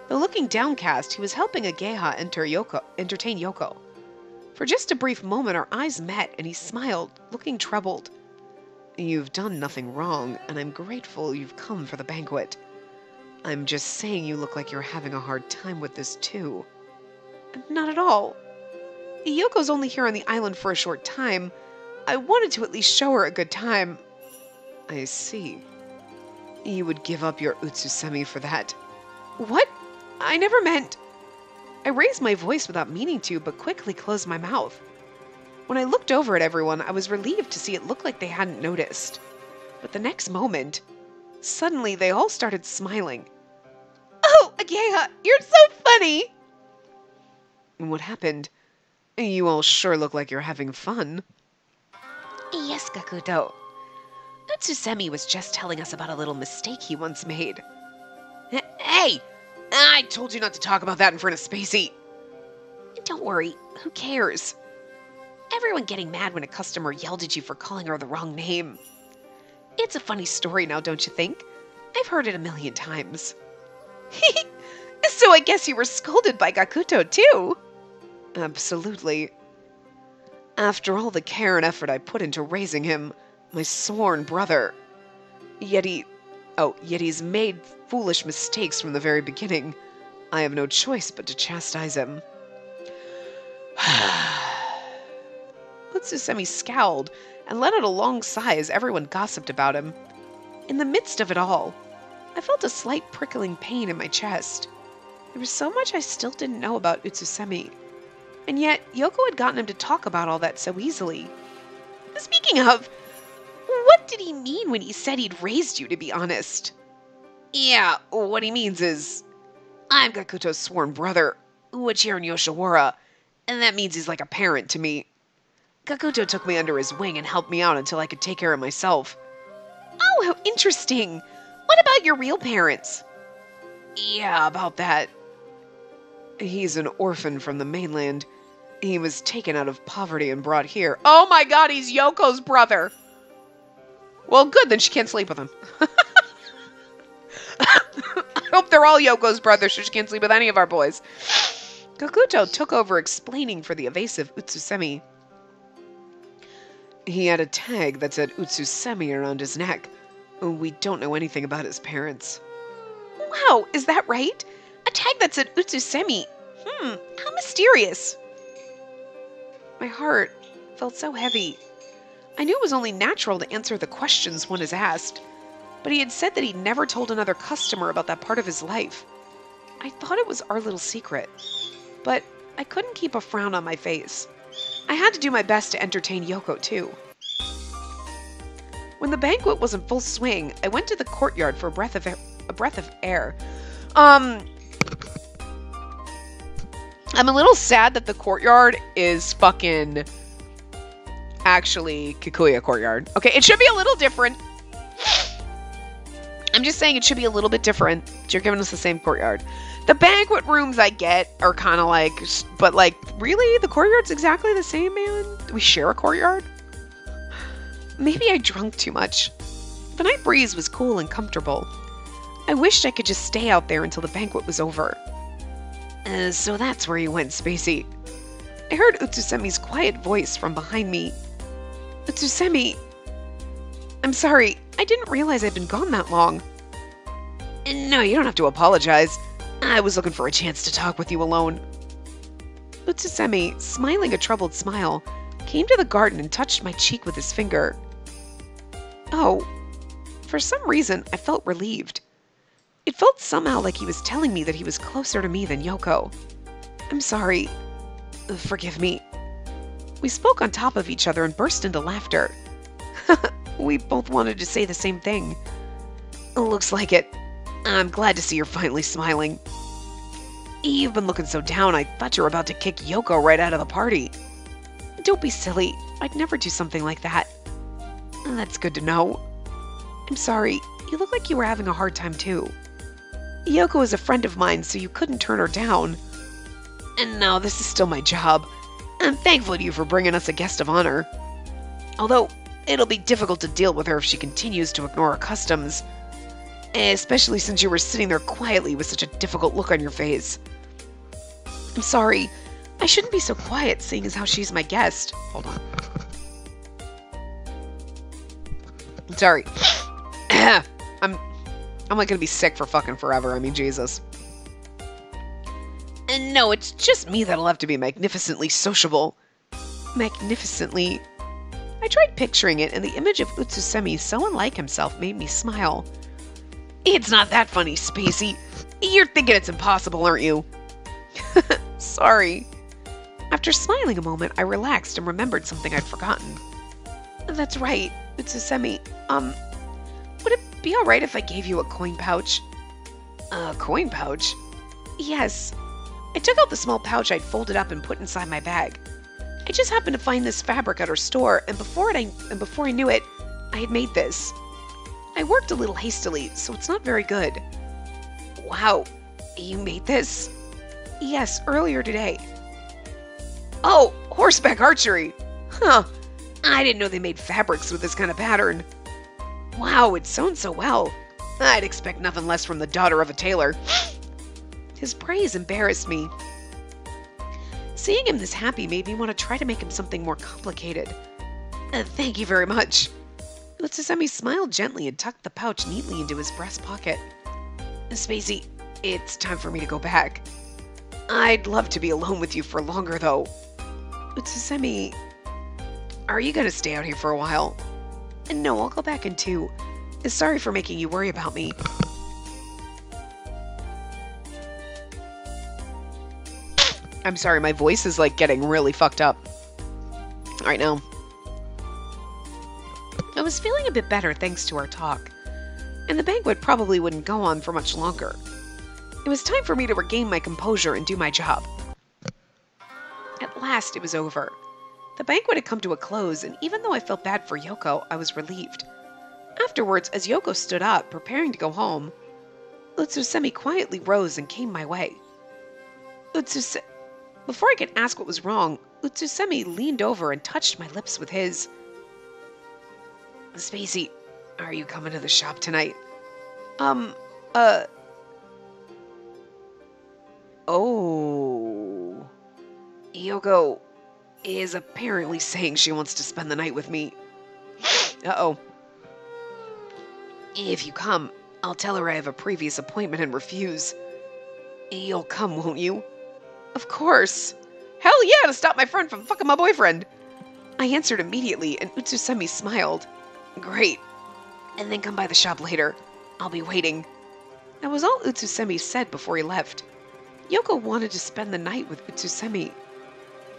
Though looking downcast, he was helping Ohgiya entertain Yoko. For just a brief moment, our eyes met, and he smiled, looking troubled. You've done nothing wrong, and I'm grateful you've come for the banquet. I'm just saying you look like you're having a hard time with this, too. Not at all. Yoko's only here on the island for a short time. I wanted to at least show her a good time. I see. You would give up your Utsusemi for that. What? I never meant... I raised my voice without meaning to, but quickly closed my mouth. When I looked over at everyone, I was relieved to see it look like they hadn't noticed. But the next moment, suddenly they all started smiling. Oh, Ohgiya, you're so funny! What happened? You all sure look like you're having fun. Yes, Gakuto. Utsusemi was just telling us about a little mistake he once made. Hey! I told you not to talk about that in front of Spacey. Don't worry, who cares? Everyone getting mad when a customer yelled at you for calling her the wrong name. It's a funny story now, don't you think? I've heard it a million times. So I guess you were scolded by Gakuto, too? Absolutely. After all the care and effort I put into raising him, my sworn brother. Yet he's made foolish mistakes from the very beginning. I have no choice but to chastise him. Utsusemi scowled and let out a long sigh as everyone gossiped about him. In the midst of it all, I felt a slight prickling pain in my chest. There was so much I still didn't know about Utsusemi. And yet, Yoko had gotten him to talk about all that so easily. Speaking of, what did he mean when he said he'd raised you, to be honest? Yeah, what he means is, I'm Gakuto's sworn brother, Uechiren Yoshiwara, and that means he's like a parent to me. Gakuto took me under his wing and helped me out until I could take care of myself. Oh, how interesting! What about your real parents? Yeah, about that. He's an orphan from the mainland. He was taken out of poverty and brought here. Oh my god, he's Yoko's brother! Well, good, then she can't sleep with him. I hope they're all Yoko's brothers so she can't sleep with any of our boys. Gakuto took over explaining for the evasive Utsusemi. He had a tag that said Utsusemi around his neck. We don't know anything about his parents. Wow, is that right? A tag that said Utsusemi. How mysterious. My heart felt so heavy. I knew it was only natural to answer the questions one is asked, but he had said that he'd never told another customer about that part of his life. I thought it was our little secret, but I couldn't keep a frown on my face. I had to do my best to entertain Yoko, too. When the banquet was in full swing, I went to the courtyard for a breath of air. I'm a little sad that the courtyard is fucking actually Kikuya courtyard. Okay, it should be a little different. I'm just saying it should be a little bit different. You're giving us the same courtyard. The banquet rooms I get are kind of like, but like, really? The courtyard's exactly the same, man? Do we share a courtyard? Maybe I drank too much. The night breeze was cool and comfortable. I wished I could just stay out there until the banquet was over. So that's where you went, Spacey. I heard Utsusemi's quiet voice from behind me. Utsusemi, I'm sorry. I didn't realize I'd been gone that long. No, you don't have to apologize. I was looking for a chance to talk with you alone. Utsusemi, smiling a troubled smile, came to the garden and touched my cheek with his finger. Oh, for some reason, I felt relieved. It felt somehow like he was telling me that he was closer to me than Yoko. I'm sorry. Forgive me. We spoke on top of each other and burst into laughter. We both wanted to say the same thing. Looks like it. I'm glad to see you're finally smiling. You've been looking so down, I thought you were about to kick Yoko right out of the party. Don't be silly. I'd never do something like that. That's good to know. I'm sorry. You look like you were having a hard time too. Yoko is a friend of mine, so you couldn't turn her down. And now this is still my job. I'm thankful to you for bringing us a guest of honor. Although, it'll be difficult to deal with her if she continues to ignore our customs. Especially since you were sitting there quietly with such a difficult look on your face. I'm sorry. I shouldn't be so quiet, seeing as how she's my guest. Hold on. I'm sorry. I'm like gonna be sick for fucking forever. I mean, Jesus. And no, it's just me that'll have to be magnificently sociable. Magnificently. I tried picturing it, and the image of Utsusemi so unlike himself made me smile. It's not that funny, Spacey. You're thinking it's impossible, aren't you? Sorry. After smiling a moment, I relaxed and remembered something I'd forgotten. That's right, Utsusemi. Would it be alright if I gave you a coin pouch? A coin pouch? Yes. I took out the small pouch I'd folded up and put inside my bag. I just happened to find this fabric at our store, and before I knew it, I had made this. I worked a little hastily, so it's not very good. Wow, you made this? Yes, earlier today. Oh, horseback archery! Huh, I didn't know they made fabrics with this kind of pattern. Wow, it's sewn so well. I'd expect nothing less from the daughter of a tailor. His praise embarrassed me. Seeing him this happy made me want to try to make him something more complicated. Thank you very much. Utsusemi smiled gently and tucked the pouch neatly into his breast pocket. Spacey, it's time for me to go back. I'd love to be alone with you for longer, though. Utsusemi, are you gonna stay out here for a while? No, I'll go back in 2. Sorry for making you worry about me. I'm sorry, my voice is like getting really fucked up right now. I was feeling a bit better thanks to our talk, and the banquet probably wouldn't go on for much longer. It was time for me to regain my composure and do my job. At last it was over. The banquet had come to a close, and even though I felt bad for Yoko, I was relieved. Afterwards, as Yoko stood up, preparing to go home, Utsusemi quietly rose and came my way. Before I could ask what was wrong, Utsusemi leaned over and touched my lips with his. Spacey, are you coming to the shop tonight? Oh. Yoko is apparently saying she wants to spend the night with me. Uh-oh. If you come, I'll tell her I have a previous appointment and refuse. You'll come, won't you? Of course. Hell yeah, to stop my friend from fucking my boyfriend. I answered immediately, and Utsusemi smiled. Great. And then come by the shop later. I'll be waiting. That was all Utsusemi said before he left. Yoko wanted to spend the night with Utsusemi.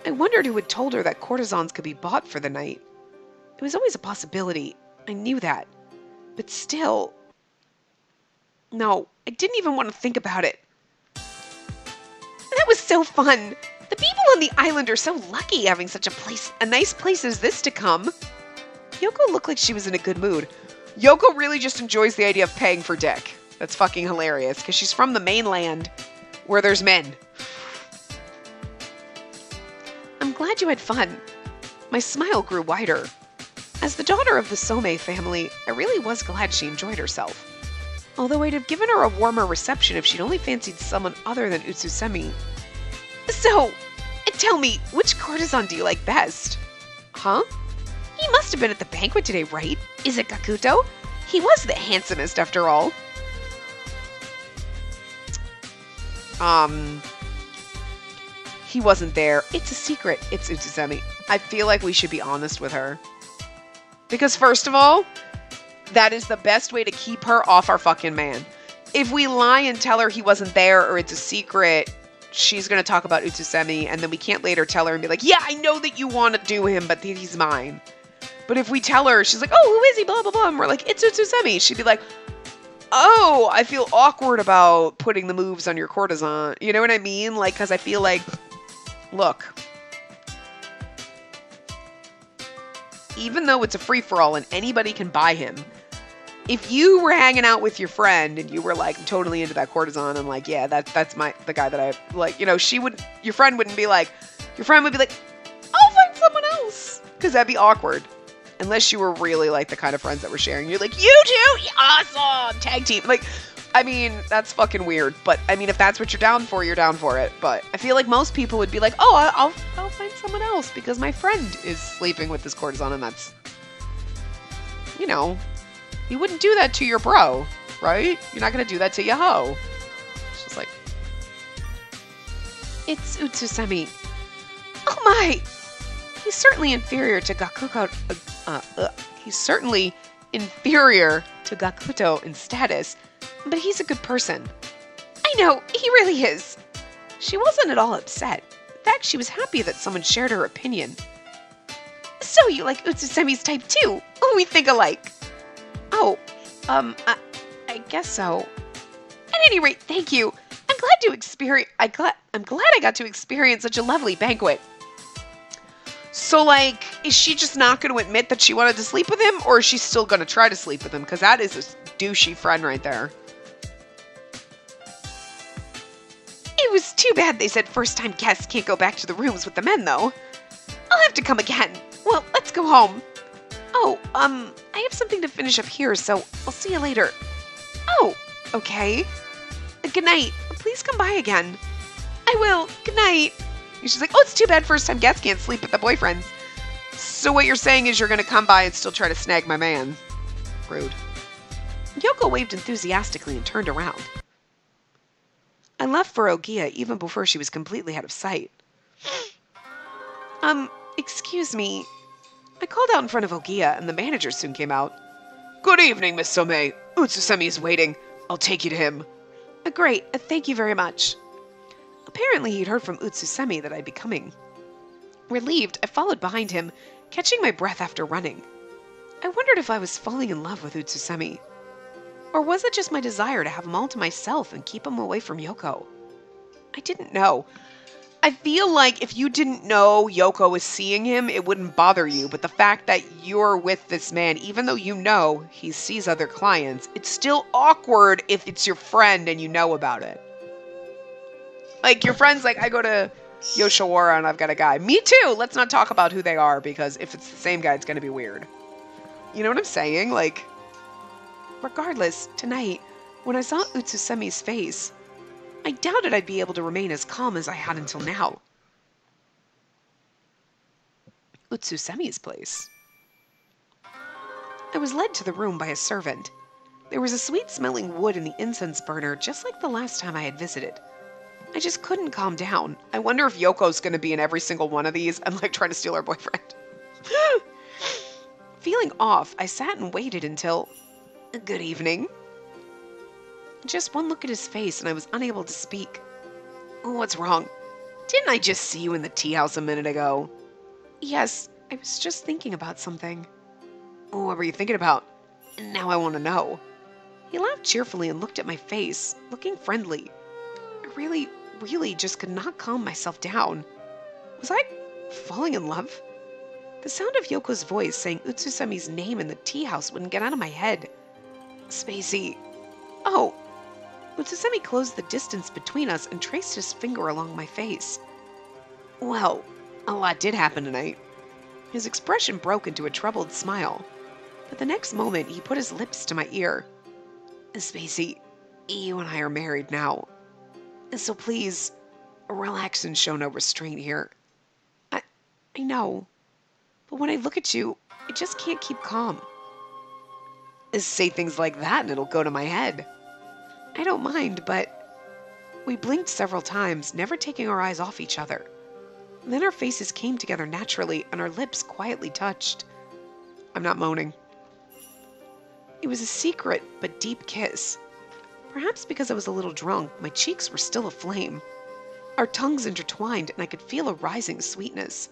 I wondered who had told her that courtesans could be bought for the night. It was always a possibility. I knew that. But still... No, I didn't even want to think about it. That was so fun. The people on the island are so lucky having such a nice place as this to come. Yoko looked like she was in a good mood. Yoko really just enjoys the idea of paying for dick. That's fucking hilarious, because she's from the mainland, where there's men. I'm glad you had fun. My smile grew wider. As the daughter of the Somei family, I really was glad she enjoyed herself. Although I'd have given her a warmer reception if she'd only fancied someone other than Utsusemi. So, tell me, which courtesan do you like best? Huh? He must have been at the banquet today, right? Is it Kakuto? He was the handsomest, after all. He wasn't there. It's a secret. It's Utsusemi. I feel like we should be honest with her. Because first of all, that is the best way to keep her off our fucking man. If we lie and tell her he wasn't there or it's a secret, she's going to talk about Utsusemi, and then we can't later tell her and be like, yeah, I know that you want to do him, but he's mine. But if we tell her, she's like, oh, who is he, blah, blah, blah, and we're like, it's Utsusemi. She'd be like, oh, I feel awkward about putting the moves on your courtesan. You know what I mean? Like, because I feel like, look, even though it's a free-for-all and anybody can buy him, if you were hanging out with your friend and you were like, I'm totally into that courtesan, and like, yeah, that's the guy that I like, you know, your friend would be like, I'll find someone else, because that'd be awkward. Unless you were really like the kind of friends that were sharing. You're like, you two, awesome, tag team. Like, I mean, that's fucking weird. But I mean, if that's what you're down for it. But I feel like most people would be like, oh, I'll find someone else because my friend is sleeping with this courtesan, and that's, you know, you wouldn't do that to your bro, right? You're not gonna do that to your hoe. It's just like, it's Utsusemi. Oh my! He's certainly inferior to Gakuto. He's certainly inferior to Gakuto in status, but he's a good person. I know, he really is. She wasn't at all upset. In fact, she was happy that someone shared her opinion. So you like Utsusemi's type too? We think alike. Oh, I guess so. At any rate, thank you. I'm glad I got to experience such a lovely banquet. So, like, is she just not going to admit that she wanted to sleep with him, or is she still going to try to sleep with him? Because that is a douchey friend right there. It was too bad they said first-time guests can't go back to the rooms with the men, though. I'll have to come again. Well, let's go home. Oh, I have something to finish up here, so I'll see you later. Oh, okay. Good night. Please come by again. I will. Good night. And she's like, oh, it's too bad first-time guests can't sleep with the boyfriends. So what you're saying is you're going to come by and still try to snag my man. Rude. Yoko waved enthusiastically and turned around. I left for Ohgiya even before she was completely out of sight. Excuse me. I called out in front of Ohgiya, and the manager soon came out. Good evening, Miss Somei. Utsusemi is waiting. I'll take you to him. Great. Thank you very much. Apparently, he'd heard from Utsusemi that I'd be coming. Relieved, I followed behind him, catching my breath after running. I wondered if I was falling in love with Utsusemi. Or was it just my desire to have him all to myself and keep him away from Yoko? I didn't know. I feel like if you didn't know Yoko was seeing him, it wouldn't bother you. But the fact that you're with this man, even though you know he sees other clients, it's still awkward if it's your friend and you know about it. Like, your friend's like, I go to Yoshiwara and I've got a guy. Me too! Let's not talk about who they are, because if it's the same guy, it's going to be weird. You know what I'm saying? Like, regardless, tonight, when I saw Utsusemi's face, I doubted I'd be able to remain as calm as I had until now. Utsusemi's place. I was led to the room by a servant. There was a sweet-smelling wood in the incense burner, just like the last time I had visited. I just couldn't calm down. I wonder if Yoko's going to be in every single one of these and, like, trying to steal her boyfriend. Feeling off, I sat and waited until... Good evening. Just one look at his face and I was unable to speak. What's wrong? Didn't I just see you in the tea house a minute ago? Yes, I was just thinking about something. What were you thinking about? Now I want to know. He laughed cheerfully and looked at my face, looking friendly. I really just could not calm myself down. Was I falling in love? The sound of Yoko's voice saying Utsusemi's name in the tea house wouldn't get out of my head. Spacey. Oh. Utsusemi closed the distance between us and traced his finger along my face. Well, a lot did happen tonight. His expression broke into a troubled smile. But the next moment, he put his lips to my ear. Spacey, you and I are married now. So please, relax and show no restraint here. I know. But when I look at you, I just can't keep calm. Say things like that and it'll go to my head. I don't mind, but... We blinked several times, never taking our eyes off each other. Then our faces came together naturally and our lips quietly touched. I'm not moaning. It was a secret but deep kiss. Perhaps because I was a little drunk, my cheeks were still aflame. Our tongues intertwined and I could feel a rising sweetness.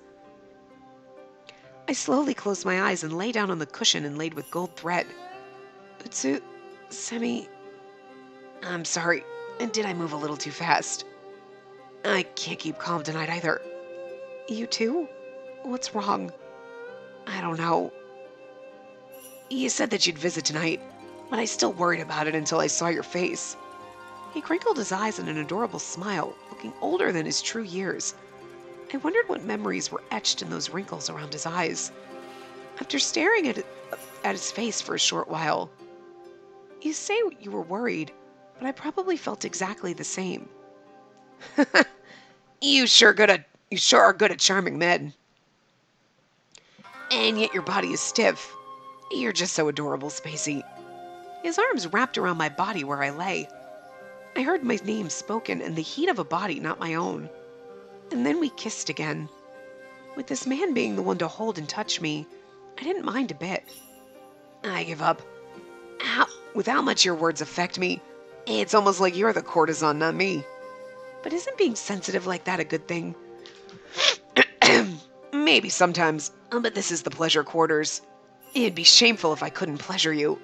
I slowly closed my eyes and lay down on the cushion inlaid with gold thread. Utsusemi, I'm sorry. Did I move a little too fast? I can't keep calm tonight either. You too? What's wrong? I don't know. You said that you'd visit tonight, but I still worried about it until I saw your face. He crinkled his eyes in an adorable smile, looking older than his true years. I wondered what memories were etched in those wrinkles around his eyes. After staring at his face for a short while, you say you were worried, but I probably felt exactly the same. You sure are good at charming men. And yet your body is stiff. You're just so adorable, Spacey. His arms wrapped around my body where I lay. I heard my name spoken in the heat of a body not my own. And then we kissed again. With this man being the one to hold and touch me, I didn't mind a bit. I give up. With how much your words affect me, it's almost like you're the courtesan, not me. But isn't being sensitive like that a good thing? Maybe sometimes, but this is the pleasure quarters. It'd be shameful if I couldn't pleasure you.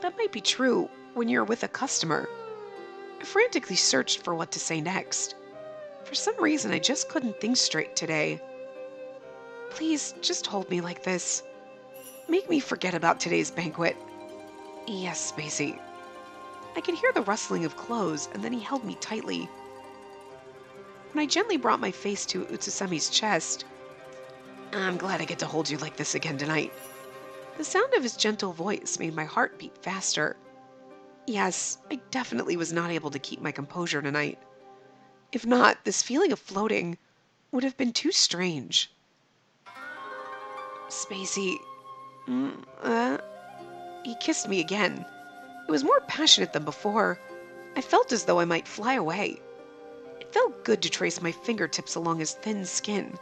That might be true when you're with a customer. I frantically searched for what to say next. For some reason, I just couldn't think straight today. Please, just hold me like this. Make me forget about today's banquet. Yes, Spacey. I could hear the rustling of clothes, and then he held me tightly. When I gently brought my face to Utsusami's chest, I'm glad I get to hold you like this again tonight. The sound of his gentle voice made my heart beat faster. Yes, I definitely was not able to keep my composure tonight. If not, this feeling of floating would have been too strange. Spacey, he kissed me again. It was more passionate than before. I felt as though I might fly away. It felt good to trace my fingertips along his thin skin.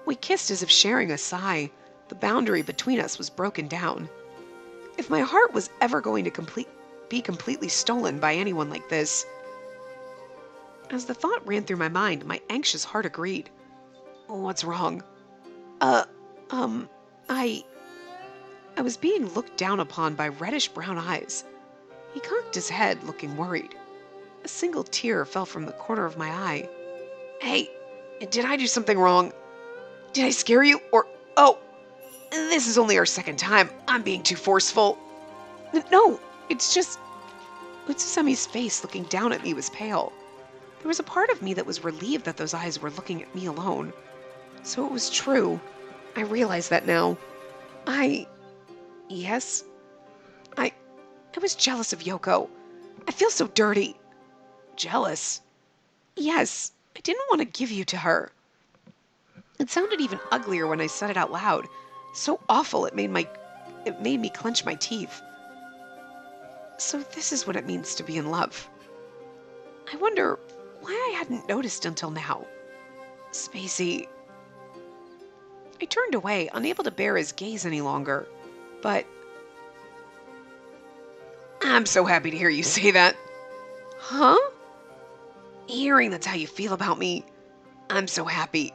We kissed as if sharing a sigh. The boundary between us was broken down. If my heart was ever going to be completely stolen by anyone like this. As the thought ran through my mind, my anxious heart agreed. What's wrong? I was being looked down upon by reddish-brown eyes. He cocked his head, looking worried. A single tear fell from the corner of my eye. Hey, did I do something wrong? Did I scare you? Oh, this is only our second time. I'm being too forceful. No, it's just... Utsusami's face looking down at me was pale. There was a part of me that was relieved that those eyes were looking at me alone. So it was true. I realize that now. Yes? I was jealous of Yoko. I feel so dirty. Jealous? Yes, I didn't want to give you to her. It sounded even uglier when I said it out loud. So awful it made me clench my teeth. So this is what it means to be in love. I wonder why I hadn't noticed until now. Spacey. I turned away, unable to bear his gaze any longer. But I'm so happy to hear you say that. Huh? Hearing that's how you feel about me. I'm so happy.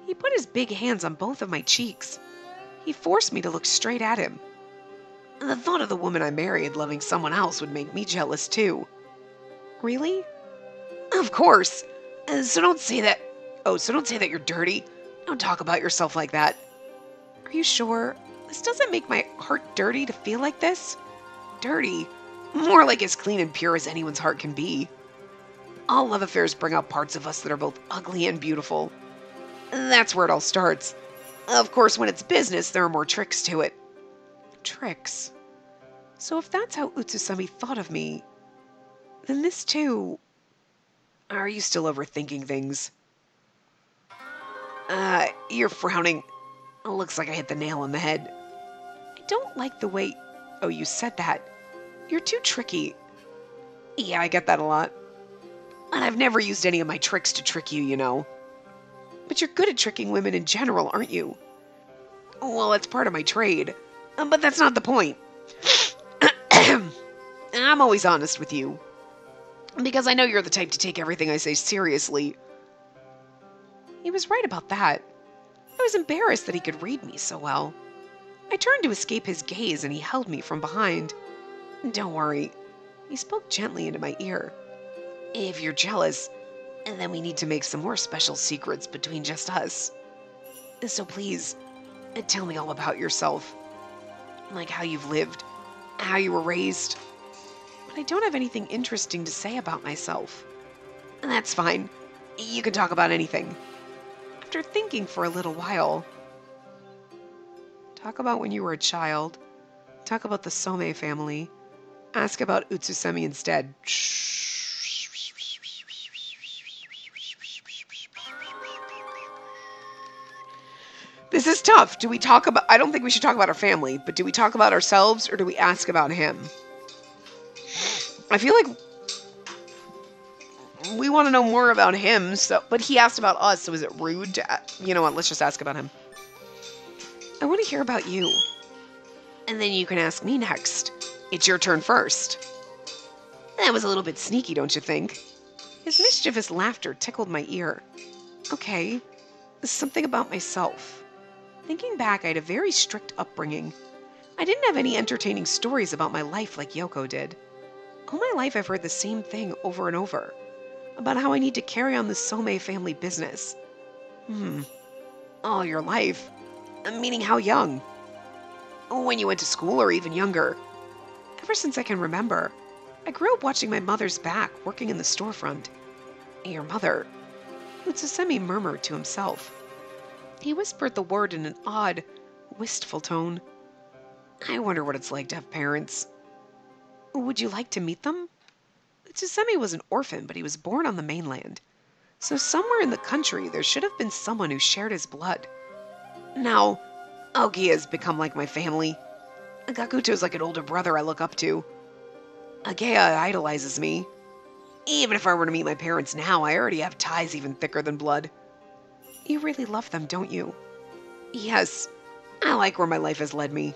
He put his big hands on both of my cheeks. He forced me to look straight at him. The thought of the woman I married loving someone else would make me jealous too. Really? Of course. So don't say that you're dirty. Don't talk about yourself like that. Are you sure? This doesn't make my heart dirty to feel like this? Dirty? More like as clean and pure as anyone's heart can be. All love affairs bring out parts of us that are both ugly and beautiful. That's where it all starts. Of course, when it's business, there are more tricks to it. Tricks? So if that's how Utsusami thought of me, then this too... Are you still overthinking things? You're frowning. Looks like I hit the nail on the head. I don't like the way... Oh, you said that. You're too tricky. Yeah, I get that a lot. And I've never used any of my tricks to trick you, you know. But you're good at tricking women in general, aren't you? Well, it's part of my trade. But that's not the point. I'm always honest with you. Because I know you're the type to take everything I say seriously. He was right about that. I was embarrassed that he could read me so well. I turned to escape his gaze and he held me from behind. Don't worry. He spoke gently into my ear. If you're jealous, then we need to make some more special secrets between just us. So please, tell me all about yourself. Like how you've lived, how you were raised. But I don't have anything interesting to say about myself. That's fine. You can talk about anything. After thinking for a little while, talk about when you were a child. Talk about the Some family. Ask about Utsusemi instead. This is tough. Do we talk about... I don't think we should talk about our family, but do we talk about ourselves or do we ask about him? I feel like we want to know more about him, so... But he asked about us, so is it rude to... You know what? Let's just ask about him. I want to hear about you. And then you can ask me next. It's your turn first. That was a little bit sneaky, don't you think? His mischievous laughter tickled my ear. Okay, something about myself. Thinking back, I had a very strict upbringing. I didn't have any entertaining stories about my life like Yoko did. All my life I've heard the same thing over and over. About how I need to carry on the Some family business. All your life? Meaning how young? When you went to school or even younger? Ever since I can remember. I grew up watching my mother's back, working in the storefront. Your mother? Utsusemi murmured to himself. He whispered the word in an odd, wistful tone. I wonder what it's like to have parents. Would you like to meet them? Utsusemi was an orphan, but he was born on the mainland. So somewhere in the country, there should have been someone who shared his blood. Now, Ohgiya has become like my family. Gakuto's like an older brother I look up to. Ohgiya idolizes me. Even if I were to meet my parents now, I already have ties even thicker than blood. You really love them, don't you? Yes, I like where my life has led me.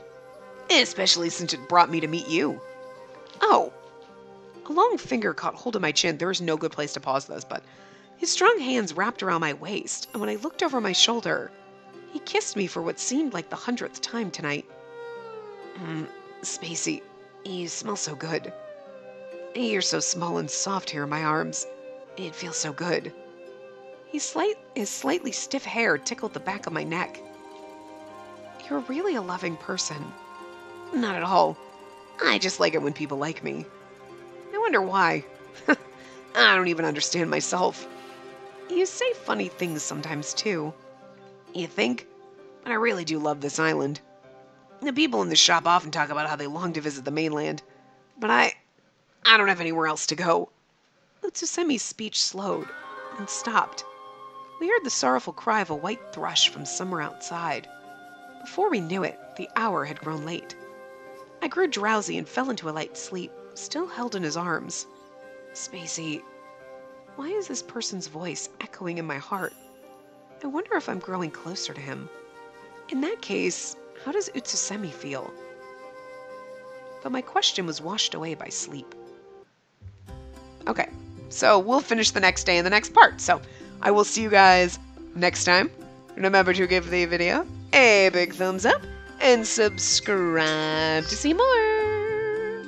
Especially since it brought me to meet you. Oh. A long finger caught hold of my chin. There was no good place to pause this, but his strong hands wrapped around my waist, and when I looked over my shoulder, he kissed me for what seemed like the 100th time tonight. Spacey, you smell so good. You're so small and soft here in my arms. It feels so good. His slightly stiff hair tickled the back of my neck. You're really a loving person. Not at all. I just like it when people like me. I wonder why. I don't even understand myself. You say funny things sometimes, too. You think? But I really do love this island. The people in the shop often talk about how they long to visit the mainland. But I don't have anywhere else to go. Utsusemi's speech slowed and stopped. We heard the sorrowful cry of a white thrush from somewhere outside. Before we knew it, the hour had grown late. I grew drowsy and fell into a light sleep, still held in his arms. Spacey, why is this person's voice echoing in my heart? I wonder if I'm growing closer to him. In that case, how does Utsusemi feel? But my question was washed away by sleep. Okay, so we'll finish the next day in the next part. So I will see you guys next time. Remember to give the video a big thumbs up and subscribe to see more.